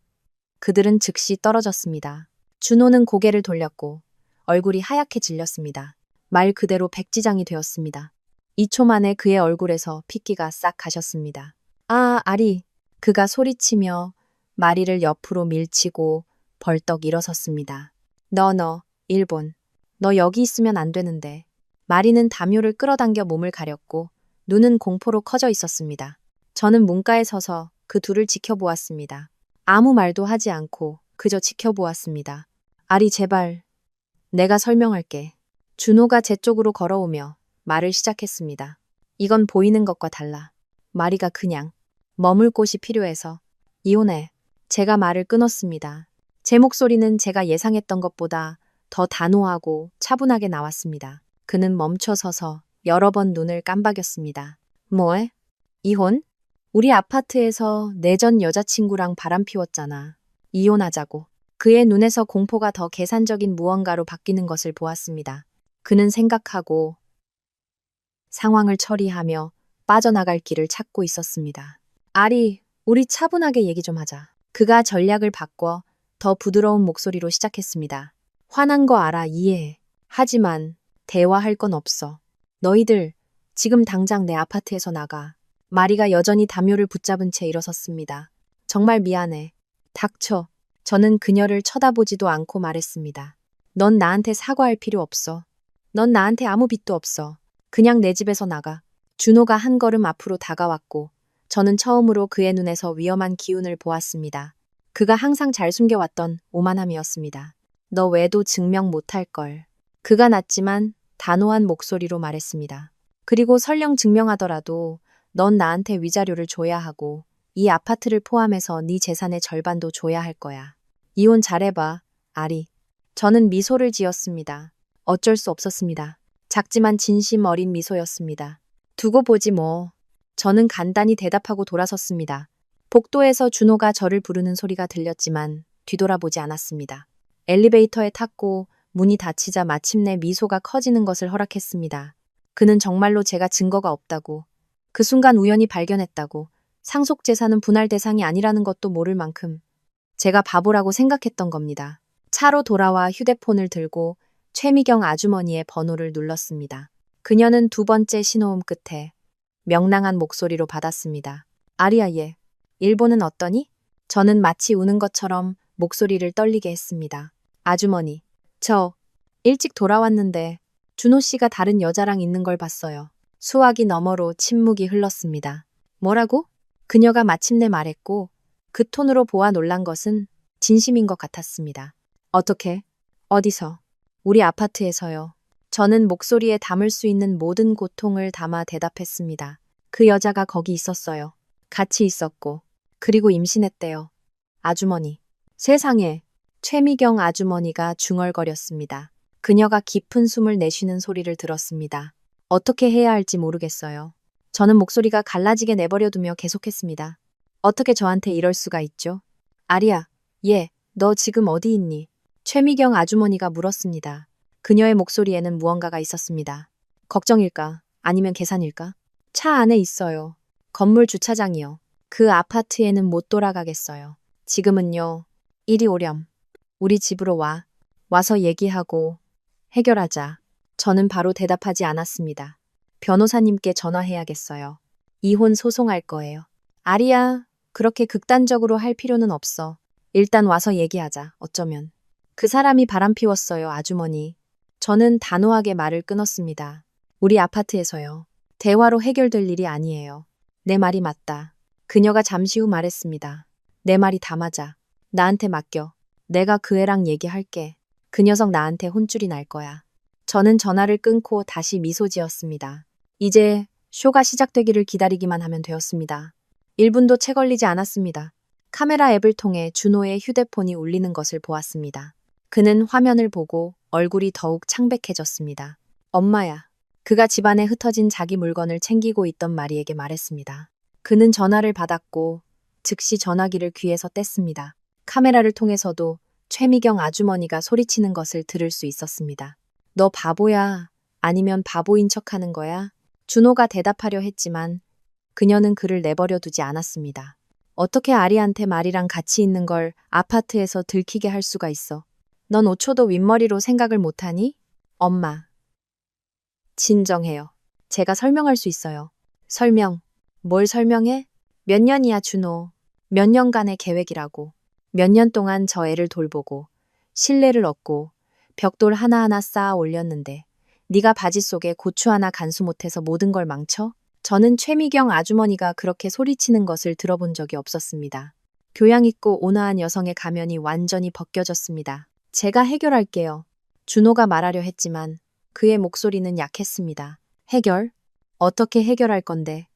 그들은 즉시 떨어졌습니다. 준호는 고개를 돌렸고 얼굴이 하얗게 질렸습니다. 말 그대로 백지장이 되었습니다. 2초 만에 그의 얼굴에서 핏기가 싹 가셨습니다. 아, 아리. 그가 소리치며 마리를 옆으로 밀치고 벌떡 일어섰습니다. 너, 일본. 너 여기 있으면 안 되는데. 마리는 담요를 끌어당겨 몸을 가렸고 눈은 공포로 커져 있었습니다. 저는 문가에 서서 그 둘을 지켜보았습니다. 아무 말도 하지 않고 그저 지켜보았습니다. 아리 제발. 내가 설명할게. 준호가 제 쪽으로 걸어오며 말을 시작했습니다. 이건 보이는 것과 달라. 마리가 그냥 머물 곳이 필요해서 이혼해. 제가 말을 끊었습니다. 제 목소리는 제가 예상했던 것보다 더 단호하고 차분하게 나왔습니다. 그는 멈춰서서 여러 번 눈을 깜박였습니다. 뭐해? 이혼? 우리 아파트에서 내 전 여자친구랑 바람 피웠잖아. 이혼하자고. 그의 눈에서 공포가 더 계산적인 무언가로 바뀌는 것을 보았습니다. 그는 생각하고 상황을 처리하며 빠져나갈 길을 찾고 있었습니다. 아리, 우리 차분하게 얘기 좀 하자. 그가 전략을 바꿔 더 부드러운 목소리로 시작했습니다. 화난 거 알아, 이해해. 하지만 대화할 건 없어. 너희들 지금 당장 내 아파트에서 나가. 마리가 여전히 담요를 붙잡은 채 일어섰습니다. 정말 미안해. 닥쳐. 저는 그녀를 쳐다보지도 않고 말했습니다. 넌 나한테 사과할 필요 없어. 넌 나한테 아무 빚도 없어. 그냥 내 집에서 나가. 준호가 한 걸음 앞으로 다가왔고 저는 처음으로 그의 눈에서 위험한 기운을 보았습니다. 그가 항상 잘 숨겨왔던 오만함이었습니다. 너 외도 증명 못할 걸. 그가 낮지만 단호한 목소리로 말했습니다. 그리고 설령 증명하더라도 넌 나한테 위자료를 줘야 하고 이 아파트를 포함해서 네 재산의 절반도 줘야 할 거야. 이혼 잘해봐, 아리. 저는 미소를 지었습니다. 어쩔 수 없었습니다. 작지만 진심 어린 미소였습니다. 두고 보지 뭐. 저는 간단히 대답하고 돌아섰습니다. 복도에서 준호가 저를 부르는 소리가 들렸지만 뒤돌아보지 않았습니다. 엘리베이터에 탔고 문이 닫히자 마침내 미소가 커지는 것을 허락했습니다. 그는 정말로 제가 증거가 없다고, 그 순간 우연히 발견했다고, 상속재산은 분할 대상이 아니라는 것도 모를 만큼 제가 바보라고 생각했던 겁니다. 차로 돌아와 휴대폰을 들고 최미경 아주머니의 번호를 눌렀습니다. 그녀는 두 번째 신호음 끝에 명랑한 목소리로 받았습니다. 아리야 얘, 일본은 어떠니? 저는 마치 우는 것처럼 목소리를 떨리게 했습니다. 아주머니, 저 일찍 돌아왔는데 준호 씨가 다른 여자랑 있는 걸 봤어요. 수화기 너머로 침묵이 흘렀습니다. 뭐라고? 그녀가 마침내 말했고 그 톤으로 보아 놀란 것은 진심인 것 같았습니다. 어떻게? 어디서? 우리 아파트에서요. 저는 목소리에 담을 수 있는 모든 고통을 담아 대답했습니다. 그 여자가 거기 있었어요. 같이 있었고, 그리고 임신했대요. 아주머니. 세상에. 최미경 아주머니가 중얼거렸습니다. 그녀가 깊은 숨을 내쉬는 소리를 들었습니다. 어떻게 해야 할지 모르겠어요. 저는 목소리가 갈라지게 내버려두며 계속했습니다. 어떻게 저한테 이럴 수가 있죠? 아리야, 얘, 너 지금 어디 있니? 최미경 아주머니가 물었습니다. 그녀의 목소리에는 무언가가 있었습니다. 걱정일까? 아니면 계산일까? 차 안에 있어요. 건물 주차장이요. 그 아파트에는 못 돌아가겠어요. 지금은요. 이리 오렴. 우리 집으로 와. 와서 얘기하고 해결하자. 저는 바로 대답하지 않았습니다. 변호사님께 전화해야겠어요. 이혼 소송할 거예요. 아리야, 그렇게 극단적으로 할 필요는 없어. 일단 와서 얘기하자. 어쩌면. 그 사람이 바람 피웠어요, 아주머니. 저는 단호하게 말을 끊었습니다. 우리 아파트에서요. 대화로 해결될 일이 아니에요. 내 말이 맞다. 그녀가 잠시 후 말했습니다. 내 말이 다 맞아. 나한테 맡겨. 내가 그 애랑 얘기할게. 그 녀석 나한테 혼쭐이 날 거야. 저는 전화를 끊고 다시 미소 지었습니다. 이제 쇼가 시작되기를 기다리기만 하면 되었습니다. 1분도 채 걸리지 않았습니다. 카메라 앱을 통해 준호의 휴대폰이 울리는 것을 보았습니다. 그는 화면을 보고 얼굴이 더욱 창백해졌습니다. 엄마야. 그가 집안에 흩어진 자기 물건을 챙기고 있던 마리에게 말했습니다. 그는 전화를 받았고 즉시 전화기를 귀에서 뗐습니다. 카메라를 통해서도 최미경 아주머니가 소리치는 것을 들을 수 있었습니다. 너 바보야? 아니면 바보인 척하는 거야? 준호가 대답하려 했지만 그녀는 그를 내버려 두지 않았습니다. 어떻게 아리한테 말이랑 같이 있는 걸 아파트에서 들키게 할 수가 있어? 넌 5초도 윗머리로 생각을 못하니? 엄마. 진정해요. 제가 설명할 수 있어요. 설명. 뭘 설명해? 몇 년이야, 준호. 몇 년간의 계획이라고. 몇 년 동안 저 애를 돌보고 신뢰를 얻고 벽돌 하나하나 쌓아 올렸는데 네가 바지 속에 고추 하나 간수 못해서 모든 걸 망쳐? 저는 최미경 아주머니가 그렇게 소리치는 것을 들어본 적이 없었습니다. 교양 있고 온화한 여성의 가면이 완전히 벗겨졌습니다. 제가 해결할게요. 준호가 말하려 했지만 그의 목소리는 약했습니다. 해결? 어떻게 해결할 건데?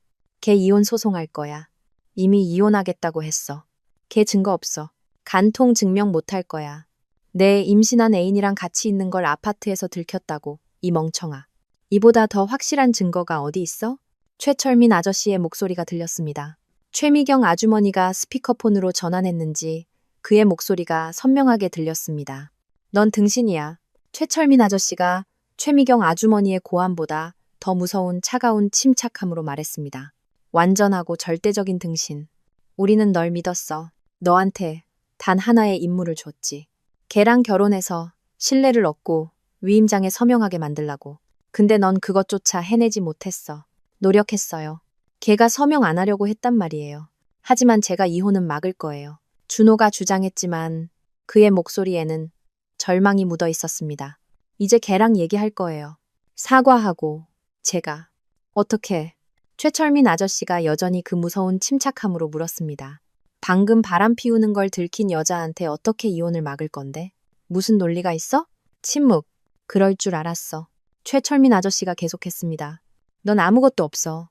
걔 이혼 소송할 거야. 이미 이혼하겠다고 했어. 걔 증거 없어. 간통 증명 못할 거야. 내 임신한 애인이랑 같이 있는 걸 아파트에서 들켰다고. 이 멍청아. 이보다 더 확실한 증거가 어디 있어? 최철민 아저씨의 목소리가 들렸습니다. 최미경 아주머니가 스피커폰으로 전환했는지 그의 목소리가 선명하게 들렸습니다. 넌 등신이야. 최철민 아저씨가 최미경 아주머니의 고함보다 더 무서운 차가운 침착함으로 말했습니다. 완전하고 절대적인 등신. 우리는 널 믿었어. 너한테 단 하나의 임무를 줬지. 걔랑 결혼해서 신뢰를 얻고 위임장에 서명하게 만들라고. 근데 넌 그것조차 해내지 못했어. 노력했어요. 걔가 서명 안 하려고 했단 말이에요. 하지만 제가 이혼은 막을 거예요. 준호가 주장했지만 그의 목소리에는 절망이 묻어 있었습니다. 이제 걔랑 얘기할 거예요. 사과하고 제가. 어떻게? 최철민 아저씨가 여전히 그 무서운 침착함으로 물었습니다. 방금 바람 피우는 걸 들킨 여자한테 어떻게 이혼을 막을 건데? 무슨 논리가 있어? 침묵. 그럴 줄 알았어. 최철민 아저씨가 계속했습니다. 넌 아무것도 없어.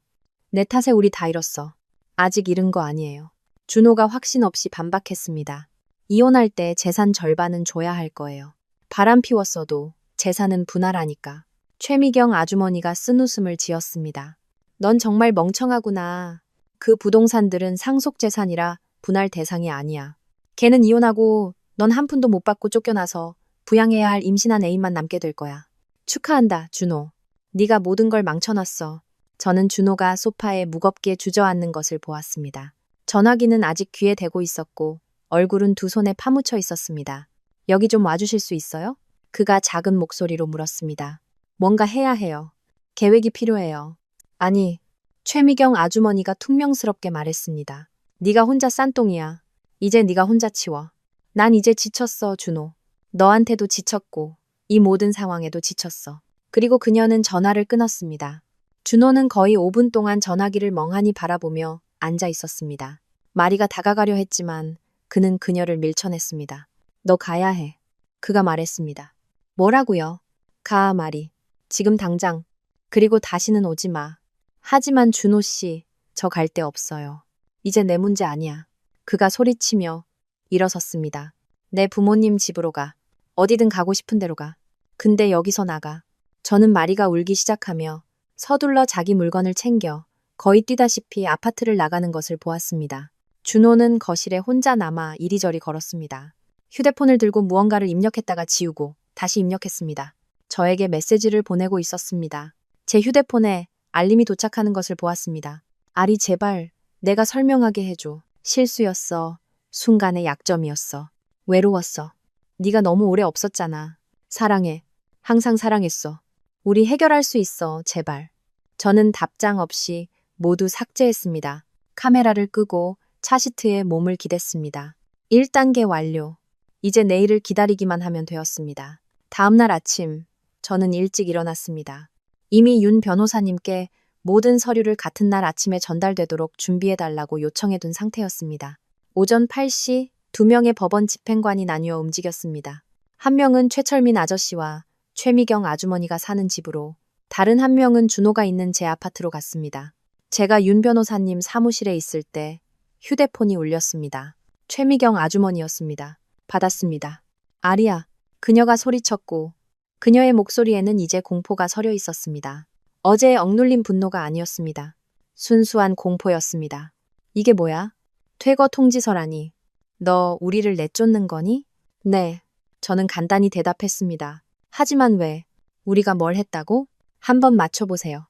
내 탓에 우리 다 잃었어. 아직 잃은 거 아니에요. 준호가 확신 없이 반박했습니다. 이혼할 때 재산 절반은 줘야 할 거예요. 바람 피웠어도 재산은 분할하니까. 최미경 아주머니가 쓴웃음을 지었습니다. 넌 정말 멍청하구나. 그 부동산들은 상속재산이라 분할 대상이 아니야. 걔는 이혼하고 넌 한 푼도 못 받고 쫓겨나서 부양해야 할 임신한 애인만 남게 될 거야. 축하한다, 준호. 네가 모든 걸 망쳐놨어. 저는 준호가 소파에 무겁게 주저앉는 것을 보았습니다. 전화기는 아직 귀에 대고 있었고 얼굴은 두 손에 파묻혀 있었습니다. 여기 좀 와주실 수 있어요? 그가 작은 목소리로 물었습니다. 뭔가 해야 해요. 계획이 필요해요. 아니, 최미경 아주머니가 퉁명스럽게 말했습니다. 네가 혼자 싼똥이야. 이제 네가 혼자 치워. 난 이제 지쳤어, 준호. 너한테도 지쳤고 이 모든 상황에도 지쳤어. 그리고 그녀는 전화를 끊었습니다. 준호는 거의 5분 동안 전화기를 멍하니 바라보며 앉아 있었습니다. 마리가 다가가려 했지만 그는 그녀를 밀쳐냈습니다. 너 가야 해. 그가 말했습니다. 뭐라고요? 가, 마리. 지금 당장. 그리고 다시는 오지 마. 하지만 준호 씨, 저 갈 데 없어요. 이제 내 문제 아니야. 그가 소리치며 일어섰습니다. 내 부모님 집으로 가. 어디든 가고 싶은 대로 가. 근데 여기서 나가. 저는 마리가 울기 시작하며 서둘러 자기 물건을 챙겨 거의 뛰다시피 아파트를 나가는 것을 보았습니다. 준호는 거실에 혼자 남아 이리저리 걸었습니다. 휴대폰을 들고 무언가를 입력했다가 지우고 다시 입력했습니다. 저에게 메시지를 보내고 있었습니다. 제 휴대폰에 알림이 도착하는 것을 보았습니다. 아리 제발 내가 설명하게 해줘. 실수였어. 순간의 약점이었어. 외로웠어. 네가 너무 오래 없었잖아. 사랑해. 항상 사랑했어. 우리 해결할 수 있어, 제발. 저는 답장 없이 모두 삭제했습니다. 카메라를 끄고 차 시트에 몸을 기댔습니다. 1단계 완료. 이제 내일을 기다리기만 하면 되었습니다. 다음날 아침, 저는 일찍 일어났습니다. 이미 윤 변호사님께 모든 서류를 같은 날 아침에 전달되도록 준비해달라고 요청해둔 상태였습니다. 오전 8시 2명의 법원 집행관이 나뉘어 움직였습니다. 한 명은 최철민 아저씨와 최미경 아주머니가 사는 집으로, 다른 한 명은 준호가 있는 제 아파트로 갔습니다. 제가 윤 변호사님 사무실에 있을 때 휴대폰이 울렸습니다. 최미경 아주머니였습니다. 받았습니다. 아리야, 그녀가 소리쳤고 그녀의 목소리에는 이제 공포가 서려 있었습니다. 어제의 억눌린 분노가 아니었습니다. 순수한 공포였습니다. 이게 뭐야? 퇴거 통지서라니. 너 우리를 내쫓는 거니? 네. 저는 간단히 대답했습니다. 하지만 왜? 우리가 뭘 했다고? 한번 맞춰보세요.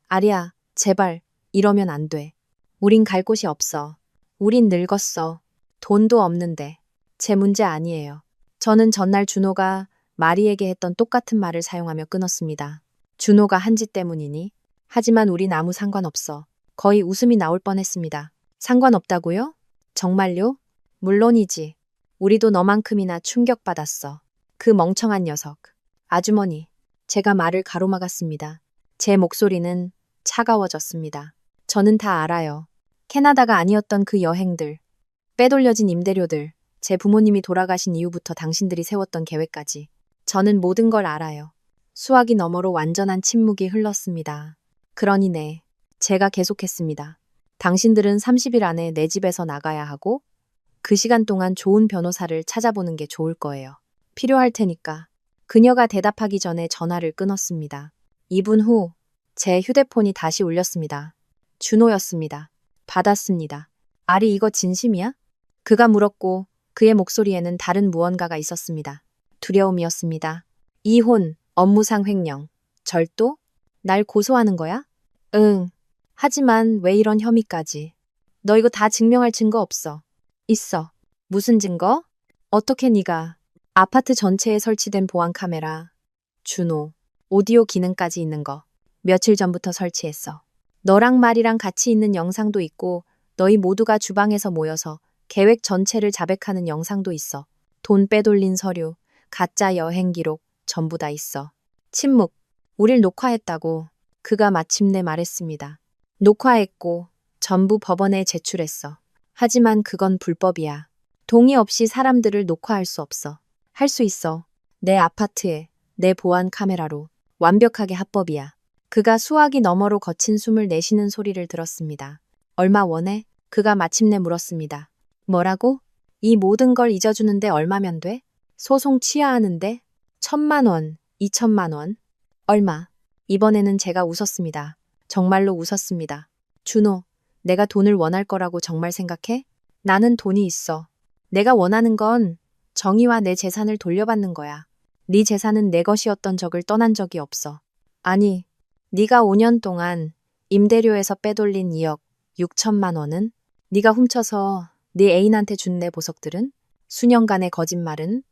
아리야, 제발, 이러면 안 돼. 우린 갈 곳이 없어. 우린 늙었어. 돈도 없는데. 제 문제 아니에요. 저는 전날 준호가 마리에게 했던 똑같은 말을 사용하며 끊었습니다. 준호가 한 짓 때문이니? 하지만 우린 아무 상관없어. 거의 웃음이 나올 뻔했습니다. 상관없다고요? 정말요? 물론이지. 우리도 너만큼이나 충격받았어. 그 멍청한 녀석. 아주머니, 제가 말을 가로막았습니다. 제 목소리는 차가워졌습니다. 저는 다 알아요. 캐나다가 아니었던 그 여행들, 빼돌려진 임대료들, 제 부모님이 돌아가신 이후부터 당신들이 세웠던 계획까지. 저는 모든 걸 알아요. 수화기 너머로 완전한 침묵이 흘렀습니다. 그러니 네, 제가 계속했습니다. 당신들은 30일 안에 내 집에서 나가야 하고 그 시간 동안 좋은 변호사를 찾아보는 게 좋을 거예요. 필요할 테니까. 그녀가 대답하기 전에 전화를 끊었습니다. 2분 후 제 휴대폰이 다시 울렸습니다. 준호였습니다. 받았습니다. 아리, 이거 진심이야? 그가 물었고 그의 목소리에는 다른 무언가가 있었습니다. 두려움이었습니다. 이혼, 업무상 횡령, 절도? 날 고소하는 거야? 응. 하지만 왜 이런 혐의까지? 너 이거 다 증명할 증거 없어. 있어. 무슨 증거? 어떻게 네가 아파트 전체에 설치된 보안 카메라, 준호, 오디오 기능까지 있는 거 며칠 전부터 설치했어. 너랑 말이랑 같이 있는 영상도 있고 너희 모두가 주방에서 모여서 계획 전체를 자백하는 영상도 있어. 돈 빼돌린 서류, 가짜 여행 기록 전부 다 있어. 침묵. 우릴 녹화했다고 그가 마침내 말했습니다. 녹화했고 전부 법원에 제출했어. 하지만 그건 불법이야. 동의 없이 사람들을 녹화할 수 없어. 할 수 있어. 내 아파트에, 내 보안 카메라로. 완벽하게 합법이야. 그가 수화기 너머로 거친 숨을 내쉬는 소리를 들었습니다. 얼마 원해? 그가 마침내 물었습니다. 뭐라고? 이 모든 걸 잊어주는데 얼마면 돼? 소송 취하하는데? 1,000만 원, 2,000만 원? 얼마? 이번에는 제가 웃었습니다. 정말로 웃었습니다. 준호, 내가 돈을 원할 거라고 정말 생각해? 나는 돈이 있어. 내가 원하는 건 정의와 내 재산을 돌려받는 거야. 네 재산은 내 것이었던 적을 떠난 적이 없어. 아니, 네가 5년 동안 임대료에서 빼돌린 2억 6천만 원은? 네가 훔쳐서 네 애인한테 준 내 보석들은? 수년간의 거짓말은?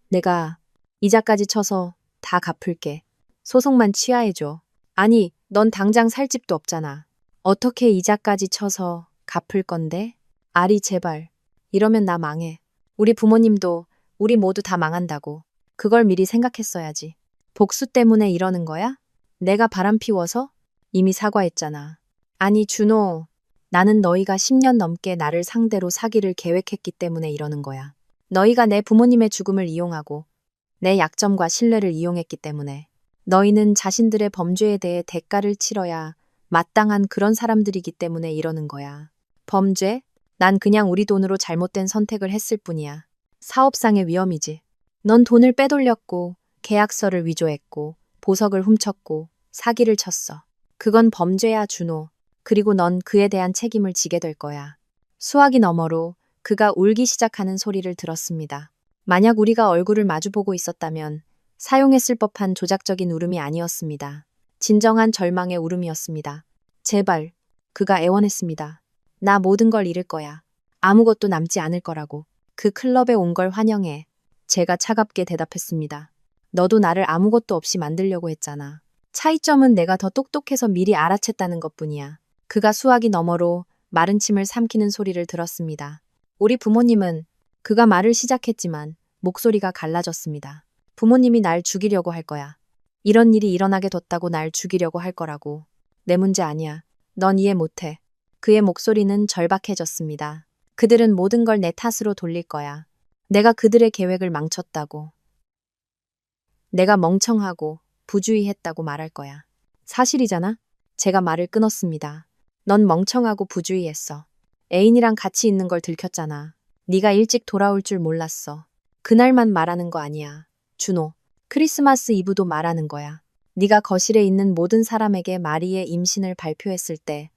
내가 이자까지 쳐서 다 갚을게. 소송만 취하해줘. 아니, 넌 당장 살 집도 없잖아. 어떻게 이자까지 쳐서 갚을 건데? 아리, 제발. 이러면 나 망해. 우리 부모님도 우리 모두 다 망한다고. 그걸 미리 생각했어야지. 복수 때문에 이러는 거야? 내가 바람 피워서? 이미 사과했잖아. 아니, 준호. 나는 너희가 10년 넘게 나를 상대로 사기를 계획했기 때문에 이러는 거야. 너희가 내 부모님의 죽음을 이용하고 내 약점과 신뢰를 이용했기 때문에. 너희는 자신들의 범죄에 대해 대가를 치러야 마땅한 그런 사람들이기 때문에 이러는 거야. 범죄? 난 그냥 우리 돈으로 잘못된 선택을 했을 뿐이야. 사업상의 위험이지. 넌 돈을 빼돌렸고 계약서를 위조했고 보석을 훔쳤고 사기를 쳤어. 그건 범죄야, 준호. 그리고 넌 그에 대한 책임을 지게 될 거야. 수화기 너머로 그가 울기 시작하는 소리를 들었습니다. 만약 우리가 얼굴을 마주보고 있었다면 사용했을 법한 조작적인 울음이 아니었습니다. 진정한 절망의 울음이었습니다. 제발, 그가 애원했습니다. 나 모든 걸 잃을 거야. 아무것도 남지 않을 거라고. 그 클럽에 온 걸 환영해. 제가 차갑게 대답했습니다. 너도 나를 아무것도 없이 만들려고 했잖아. 차이점은 내가 더 똑똑해서 미리 알아챘다는 것뿐이야. 그가 수화기 너머로 마른 침을 삼키는 소리를 들었습니다. 우리 부모님은 그가 말을 시작했지만 목소리가 갈라졌습니다. 부모님이 날 죽이려고 할 거야. 이런 일이 일어나게 뒀다고 날 죽이려고 할 거라고. 내 문제 아니야. 넌 이해 못해. 그의 목소리는 절박해졌습니다. 그들은 모든 걸 내 탓으로 돌릴 거야. 내가 그들의 계획을 망쳤다고. 내가 멍청하고 부주의했다고 말할 거야. 사실이잖아? 제가 말을 끊었습니다. 넌 멍청하고 부주의했어. 애인이랑 같이 있는 걸 들켰잖아. 네가 일찍 돌아올 줄 몰랐어. 그날만 말하는 거 아니야. 준호, 크리스마스 이브도 말하는 거야. 네가 거실에 있는 모든 사람에게 마리의 임신을 발표했을 때,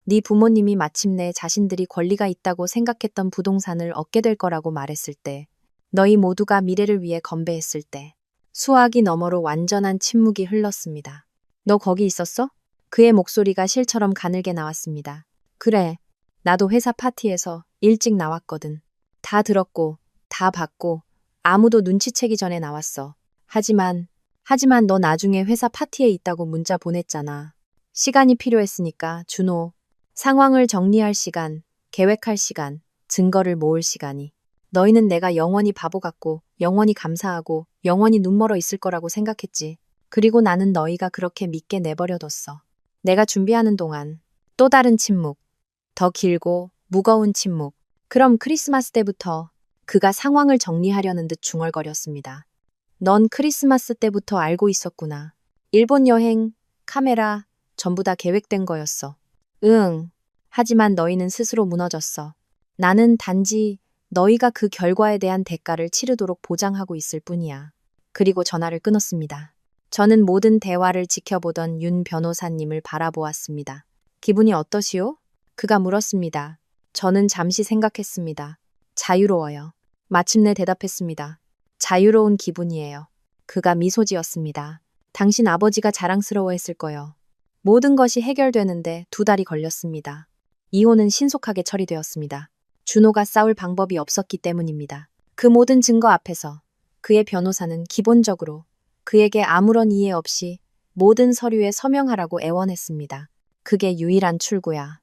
네 부모님이 마침내 자신들이 권리가 있다고 생각했던 부동산을 얻게 될 거라고 말했을 때, 너희 모두가 미래를 위해 건배했을 때, 수화기 너머로 완전한 침묵이 흘렀습니다. 너 거기 있었어? 그의 목소리가 실처럼 가늘게 나왔습니다. 그래, 나도 회사 파티에서 일찍 나왔거든. 다 들었고, 다 봤고, 아무도 눈치채기 전에 나왔어. 하지만 너 나중에 회사 파티에 있다고 문자 보냈잖아. 시간이 필요했으니까, 준호. 상황을 정리할 시간, 계획할 시간, 증거를 모을 시간이. 너희는 내가 영원히 바보 같고, 영원히 감사하고, 영원히 눈멀어 있을 거라고 생각했지. 그리고 나는 너희가 그렇게 믿게 내버려뒀어. 내가 준비하는 동안 또 다른 침묵. 더 길고 무거운 침묵. 그럼 크리스마스 때부터 그가 상황을 정리하려는 듯 중얼거렸습니다. 넌 크리스마스 때부터 알고 있었구나. 일본 여행, 카메라, 전부 다 계획된 거였어. 응. 하지만 너희는 스스로 무너졌어. 나는 단지 너희가 그 결과에 대한 대가를 치르도록 보장하고 있을 뿐이야. 그리고 전화를 끊었습니다. 저는 모든 대화를 지켜보던 윤 변호사님을 바라보았습니다. 기분이 어떠시오? 그가 물었습니다. 저는 잠시 생각했습니다. 자유로워요. 마침내 대답했습니다. 자유로운 기분이에요. 그가 미소 지었습니다. 당신 아버지가 자랑스러워했을 거요. 모든 것이 해결되는데 2달이 걸렸습니다. 이혼은 신속하게 처리되었습니다. 준호가 싸울 방법이 없었기 때문입니다. 그 모든 증거 앞에서 그의 변호사는 기본적으로 그에게 아무런 이해 없이 모든 서류에 서명하라고 애원했습니다. 그게 유일한 출구야.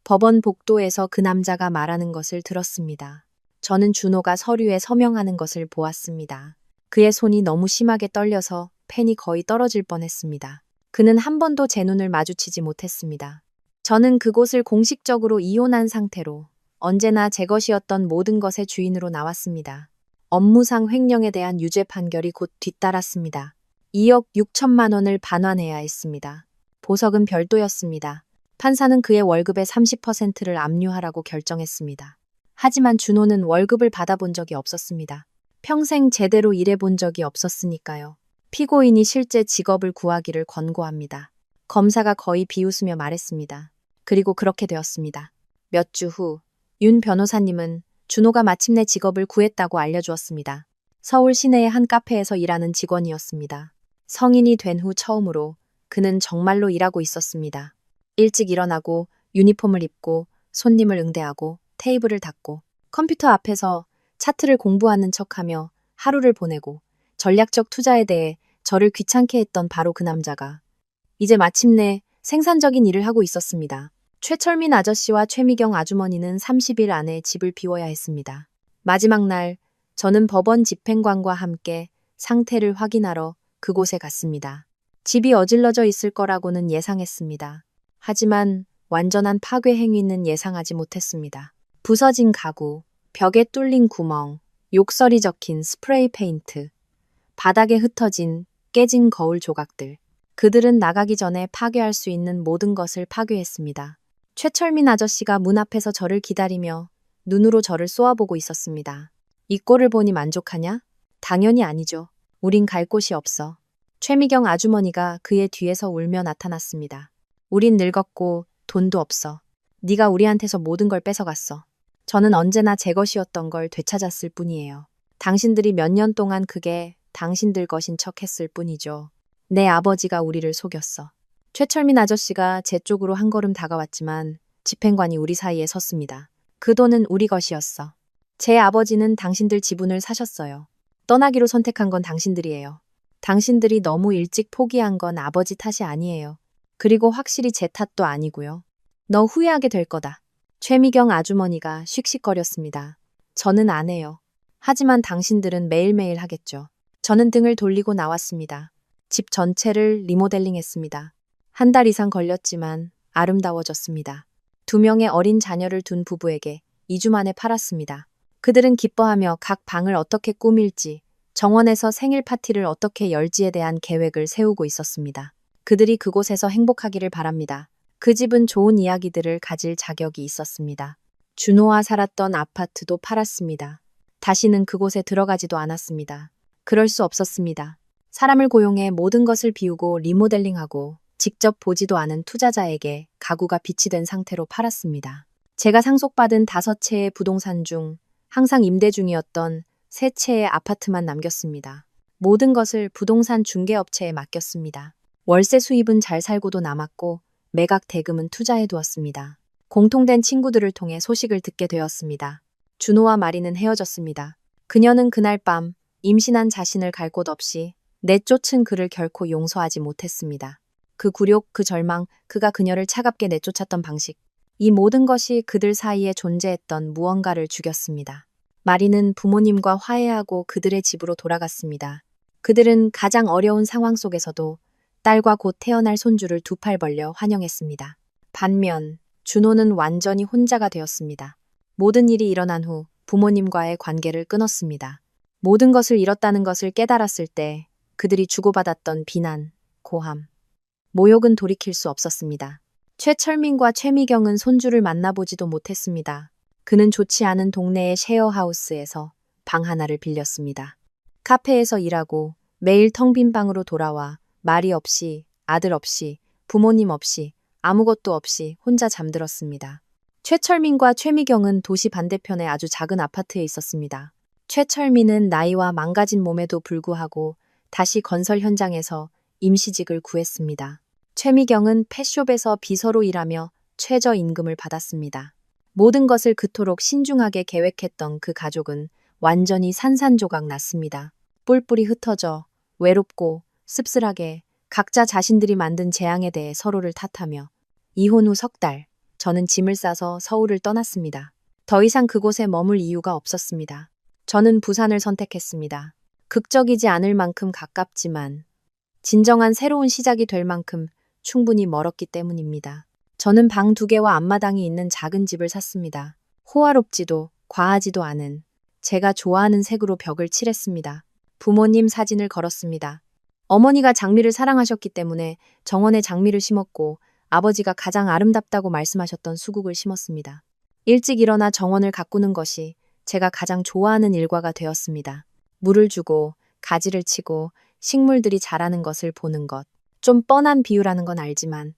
법원 복도에서 그 남자가 말하는 것을 들었습니다. 저는 준호가 서류에 서명하는 것을 보았습니다. 그의 손이 너무 심하게 떨려서 펜이 거의 떨어질 뻔했습니다. 그는 한 번도 제 눈을 마주치지 못했습니다. 저는 그곳을 공식적으로 이혼한 상태로 언제나 제 것이었던 모든 것의 주인으로 나왔습니다. 업무상 횡령에 대한 유죄 판결이 곧 뒤따랐습니다. 2억 6천만 원을 반환해야 했습니다. 보석은 별도였습니다. 판사는 그의 월급의 30%를 압류하라고 결정했습니다. 하지만 준호는 월급을 받아본 적이 없었습니다. 평생 제대로 일해본 적이 없었으니까요. 피고인이 실제 직업을 구하기를 권고합니다. 검사가 거의 비웃으며 말했습니다. 그리고 그렇게 되었습니다. 몇 주 후, 윤 변호사님은 준호가 마침내 직업을 구했다고 알려주었습니다. 서울 시내의 한 카페에서 일하는 직원이었습니다. 성인이 된 후 처음으로 그는 정말로 일하고 있었습니다. 일찍 일어나고 유니폼을 입고 손님을 응대하고 테이블을 닦고 컴퓨터 앞에서 차트를 공부하는 척하며 하루를 보내고 전략적 투자에 대해 저를 귀찮게 했던 바로 그 남자가 이제 마침내 생산적인 일을 하고 있었습니다. 최철민 아저씨와 최미경 아주머니는 30일 안에 집을 비워야 했습니다. 마지막 날 저는 법원 집행관과 함께 상태를 확인하러 그곳에 갔습니다. 집이 어질러져 있을 거라고는 예상했습니다. 하지만 완전한 파괴 행위는 예상하지 못했습니다. 부서진 가구, 벽에 뚫린 구멍, 욕설이 적힌 스프레이 페인트, 바닥에 흩어진 깨진 거울 조각들. 그들은 나가기 전에 파괴할 수 있는 모든 것을 파괴했습니다. 최철민 아저씨가 문 앞에서 저를 기다리며 눈으로 저를 쏘아보고 있었습니다. 이 꼴을 보니 만족하냐? 당연히 아니죠. 우린 갈 곳이 없어. 최미경 아주머니가 그의 뒤에서 울며 나타났습니다. 우린 늙었고 돈도 없어. 네가 우리한테서 모든 걸 뺏어갔어. 저는 언제나 제 것이었던 걸 되찾았을 뿐이에요. 당신들이 몇 년 동안 그게 당신들 것인 척 했을 뿐이죠. 내 아버지가 우리를 속였어. 최철민 아저씨가 제 쪽으로 한 걸음 다가왔지만 집행관이 우리 사이에 섰습니다. 그 돈은 우리 것이었어. 제 아버지는 당신들 지분을 사셨어요. 떠나기로 선택한 건 당신들이에요. 당신들이 너무 일찍 포기한 건 아버지 탓이 아니에요. 그리고 확실히 제 탓도 아니고요. 너 후회하게 될 거다. 최미경 아주머니가 씩씩거렸습니다. 저는 안 해요. 하지만 당신들은 매일매일 하겠죠. 저는 등을 돌리고 나왔습니다. 집 전체를 리모델링했습니다. 한 달 이상 걸렸지만 아름다워졌습니다. 2명의 어린 자녀를 둔 부부에게 2주 만에 팔았습니다. 그들은 기뻐하며 각 방을 어떻게 꾸밀지, 정원에서 생일 파티를 어떻게 열지에 대한 계획을 세우고 있었습니다. 그들이 그곳에서 행복하기를 바랍니다. 그 집은 좋은 이야기들을 가질 자격이 있었습니다. 준호와 살았던 아파트도 팔았습니다. 다시는 그곳에 들어가지도 않았습니다. 그럴 수 없었습니다. 사람을 고용해 모든 것을 비우고 리모델링하고 직접 보지도 않은 투자자에게 가구가 비치된 상태로 팔았습니다. 제가 상속받은 5채의 부동산 중 항상 임대 중이었던 3채의 아파트만 남겼습니다. 모든 것을 부동산 중개업체에 맡겼습니다. 월세 수입은 잘 살고도 남았고 매각 대금은 투자해 두었습니다. 공통된 친구들을 통해 소식을 듣게 되었습니다. 준호와 마리는 헤어졌습니다. 그녀는 그날 밤 임신한 자신을 갈 곳 없이 내쫓은 그를 결코 용서하지 못했습니다. 그 굴욕, 그 절망, 그가 그녀를 차갑게 내쫓았던 방식. 이 모든 것이 그들 사이에 존재했던 무언가를 죽였습니다. 마리는 부모님과 화해하고 그들의 집으로 돌아갔습니다. 그들은 가장 어려운 상황 속에서도 딸과 곧 태어날 손주를 2팔 벌려 환영했습니다. 반면 준호는 완전히 혼자가 되었습니다. 모든 일이 일어난 후 부모님과의 관계를 끊었습니다. 모든 것을 잃었다는 것을 깨달았을 때 그들이 주고받았던 비난, 고함, 모욕은 돌이킬 수 없었습니다. 최철민과 최미경은 손주를 만나보지도 못했습니다. 그는 좋지 않은 동네의 셰어하우스에서 방 하나를 빌렸습니다. 카페에서 일하고 매일 텅 빈 방으로 돌아와 말이 없이, 아들 없이, 부모님 없이, 아무것도 없이 혼자 잠들었습니다. 최철민과 최미경은 도시 반대편의 아주 작은 아파트에 있었습니다. 최철민은 나이와 망가진 몸에도 불구하고 다시 건설 현장에서 임시직을 구했습니다. 최미경은 펫숍에서 비서로 일하며 최저임금을 받았습니다. 모든 것을 그토록 신중하게 계획했던 그 가족은 완전히 산산조각 났습니다. 뿔뿔이 흩어져 외롭고 씁쓸하게 각자 자신들이 만든 재앙에 대해 서로를 탓하며 이혼 후 3달, 저는 짐을 싸서 서울을 떠났습니다. 더 이상 그곳에 머물 이유가 없었습니다. 저는 부산을 선택했습니다. 극적이지 않을 만큼 가깝지만 진정한 새로운 시작이 될 만큼 충분히 멀었기 때문입니다. 저는 방 2개와 앞마당이 있는 작은 집을 샀습니다. 호화롭지도 과하지도 않은 제가 좋아하는 색으로 벽을 칠했습니다. 부모님 사진을 걸었습니다. 어머니가 장미를 사랑하셨기 때문에 정원에 장미를 심었고 아버지가 가장 아름답다고 말씀하셨던 수국을 심었습니다. 일찍 일어나 정원을 가꾸는 것이 제가 가장 좋아하는 일과가 되었습니다. 물을 주고 가지를 치고 식물들이 자라는 것을 보는 것. 좀 뻔한 비유라는 건 알지만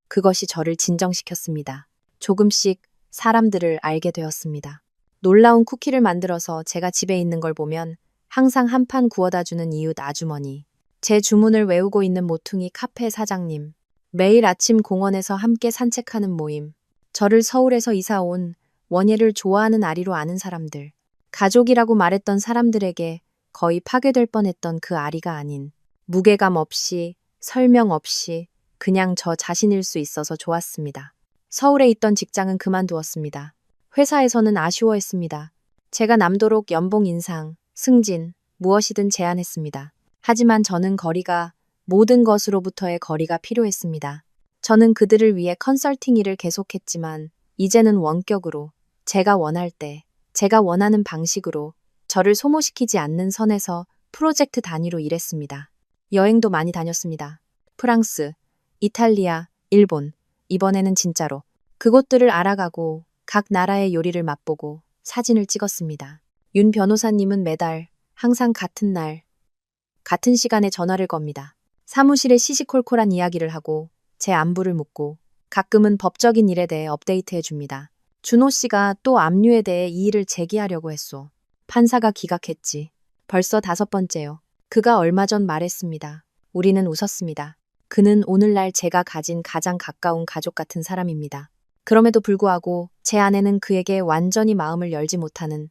그것이 저를 진정시켰습니다. 조금씩 사람들을 알게 되었습니다. 놀라운 쿠키를 만들어서 제가 집에 있는 걸 보면 항상 한 판 구워다 주는 이웃 아주머니, 제 주문을 외우고 있는 모퉁이 카페 사장님, 매일 아침 공원에서 함께 산책하는 모임, 저를 서울에서 이사 온 원예를 좋아하는 아리로 아는 사람들, 가족이라고 말했던 사람들에게 거의 파괴될 뻔했던 그 아리가 아닌 무게감 없이 설명 없이 그냥 저 자신일 수 있어서 좋았습니다. 서울에 있던 직장은 그만두었습니다. 회사에서는 아쉬워했습니다. 제가 남도록 연봉 인상, 승진, 무엇이든 제안했습니다. 하지만 저는 거리가, 모든 것으로부터의 거리가 필요했습니다. 저는 그들을 위해 컨설팅 일을 계속했지만 이제는 원격으로, 제가 원할 때, 제가 원하는 방식으로 저를 소모시키지 않는 선에서 프로젝트 단위로 일했습니다. 여행도 많이 다녔습니다. 프랑스, 이탈리아, 일본, 이번에는 진짜로 그곳들을 알아가고 각 나라의 요리를 맛보고 사진을 찍었습니다. 윤 변호사님은 매달 항상 같은 날, 같은 시간에 전화를 겁니다. 사무실에 시시콜콜한 이야기를 하고 제 안부를 묻고 가끔은 법적인 일에 대해 업데이트해 줍니다. 준호 씨가 또 압류에 대해 이의를 제기하려고 했소. 판사가 기각했지. 벌써 5번째요. 그가 얼마 전 말했습니다. 우리는 웃었습니다. 그는 오늘날 제가 가진 가장 가까운 가족 같은 사람입니다. 그럼에도 불구하고 제 아내는 그에게 완전히 마음을 열지 못하는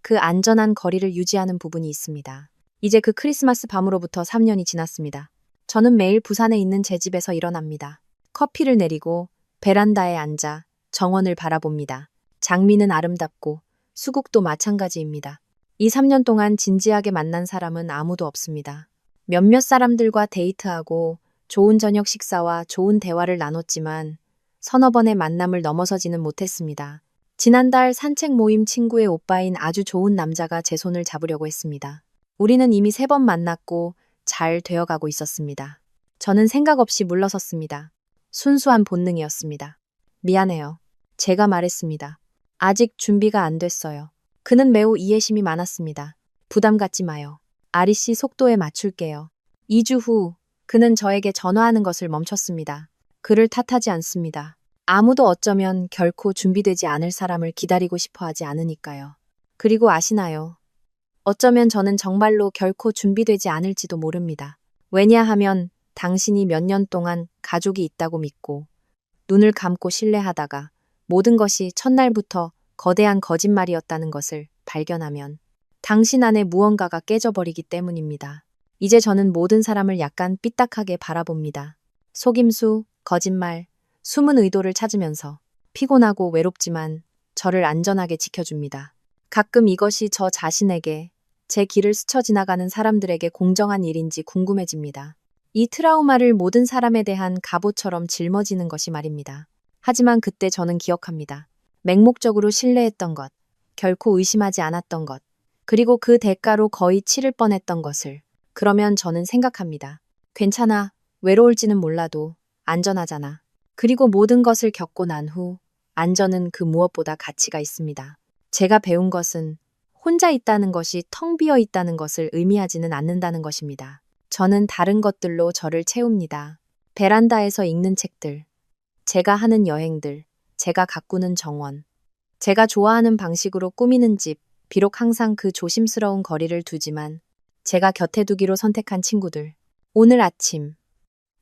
그 안전한 거리를 유지하는 부분이 있습니다. 이제 그 크리스마스 밤으로부터 3년이 지났습니다. 저는 매일 부산에 있는 제 집에서 일어납니다. 커피를 내리고 베란다에 앉아 정원을 바라봅니다. 장미는 아름답고 수국도 마찬가지입니다. 이 3년 동안 진지하게 만난 사람은 아무도 없습니다. 몇몇 사람들과 데이트하고 좋은 저녁 식사와 좋은 대화를 나눴지만 서너 번의 만남을 넘어서지는 못했습니다. 지난달 산책 모임 친구의 오빠인 아주 좋은 남자가 제 손을 잡으려고 했습니다. 우리는 이미 3번 만났고 잘 되어가고 있었습니다. 저는 생각 없이 물러섰습니다. 순수한 본능이었습니다. 미안해요. 제가 말했습니다. 아직 준비가 안 됐어요. 그는 매우 이해심이 많았습니다. 부담 갖지 마요. 아리 씨 속도에 맞출게요. 2주 후 그는 저에게 전화하는 것을 멈췄습니다. 그를 탓하지 않습니다. 아무도 어쩌면 결코 준비되지 않을 사람을 기다리고 싶어 하지 않으니까요. 그리고 아시나요? 어쩌면 저는 정말로 결코 준비되지 않을지도 모릅니다. 왜냐하면 당신이 몇 년 동안 가족이 있다고 믿고 눈을 감고 신뢰하다가 모든 것이 첫날부터 거대한 거짓말이었다는 것을 발견하면 당신 안에 무언가가 깨져버리기 때문입니다. 이제 저는 모든 사람을 약간 삐딱하게 바라봅니다. 속임수, 거짓말, 숨은 의도를 찾으면서 피곤하고 외롭지만 저를 안전하게 지켜줍니다. 가끔 이것이 저 자신에게 제 길을 스쳐 지나가는 사람들에게 공정한 일인지 궁금해집니다. 이 트라우마를 모든 사람에 대한 갑옷처럼 짊어지는 것이 말입니다. 하지만 그때 저는 기억합니다. 맹목적으로 신뢰했던 것, 결코 의심하지 않았던 것, 그리고 그 대가로 거의 치를 뻔했던 것을. 그러면 저는 생각합니다. 괜찮아, 외로울지는 몰라도 안전하잖아. 그리고 모든 것을 겪고 난 후 안전은 그 무엇보다 가치가 있습니다. 제가 배운 것은 혼자 있다는 것이 텅 비어 있다는 것을 의미하지는 않는다는 것입니다. 저는 다른 것들로 저를 채웁니다. 베란다에서 읽는 책들, 제가 하는 여행들, 제가 가꾸는 정원, 제가 좋아하는 방식으로 꾸미는 집, 비록 항상 그 조심스러운 거리를 두지만 제가 곁에 두기로 선택한 친구들. 오늘 아침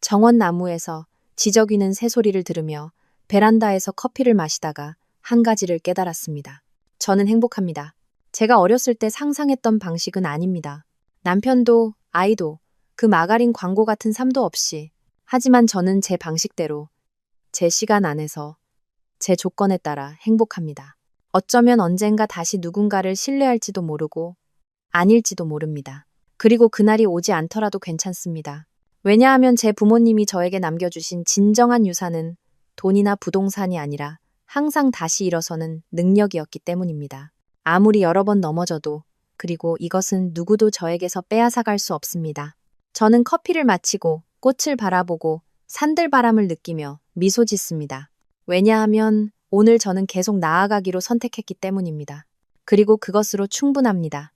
정원 나무에서 지저귀는 새소리를 들으며 베란다에서 커피를 마시다가 한 가지를 깨달았습니다. 저는 행복합니다. 제가 어렸을 때 상상했던 방식은 아닙니다. 남편도 아이도 그 마가린 광고 같은 삶도 없이. 하지만 저는 제 방식대로, 제 시간 안에서, 제 조건에 따라 행복합니다. 어쩌면 언젠가 다시 누군가를 신뢰할지도 모르고 아닐지도 모릅니다. 그리고 그날이 오지 않더라도 괜찮습니다. 왜냐하면 제 부모님이 저에게 남겨주신 진정한 유산은 돈이나 부동산이 아니라 항상 다시 일어서는 능력이었기 때문입니다. 아무리 여러 번 넘어져도, 그리고 이것은 누구도 저에게서 빼앗아갈 수 없습니다. 저는 커피를 마치고 꽃을 바라보고 산들바람을 느끼며 미소 짓습니다. 왜냐하면 오늘 저는 계속 나아가기로 선택했기 때문입니다. 그리고 그것으로 충분합니다.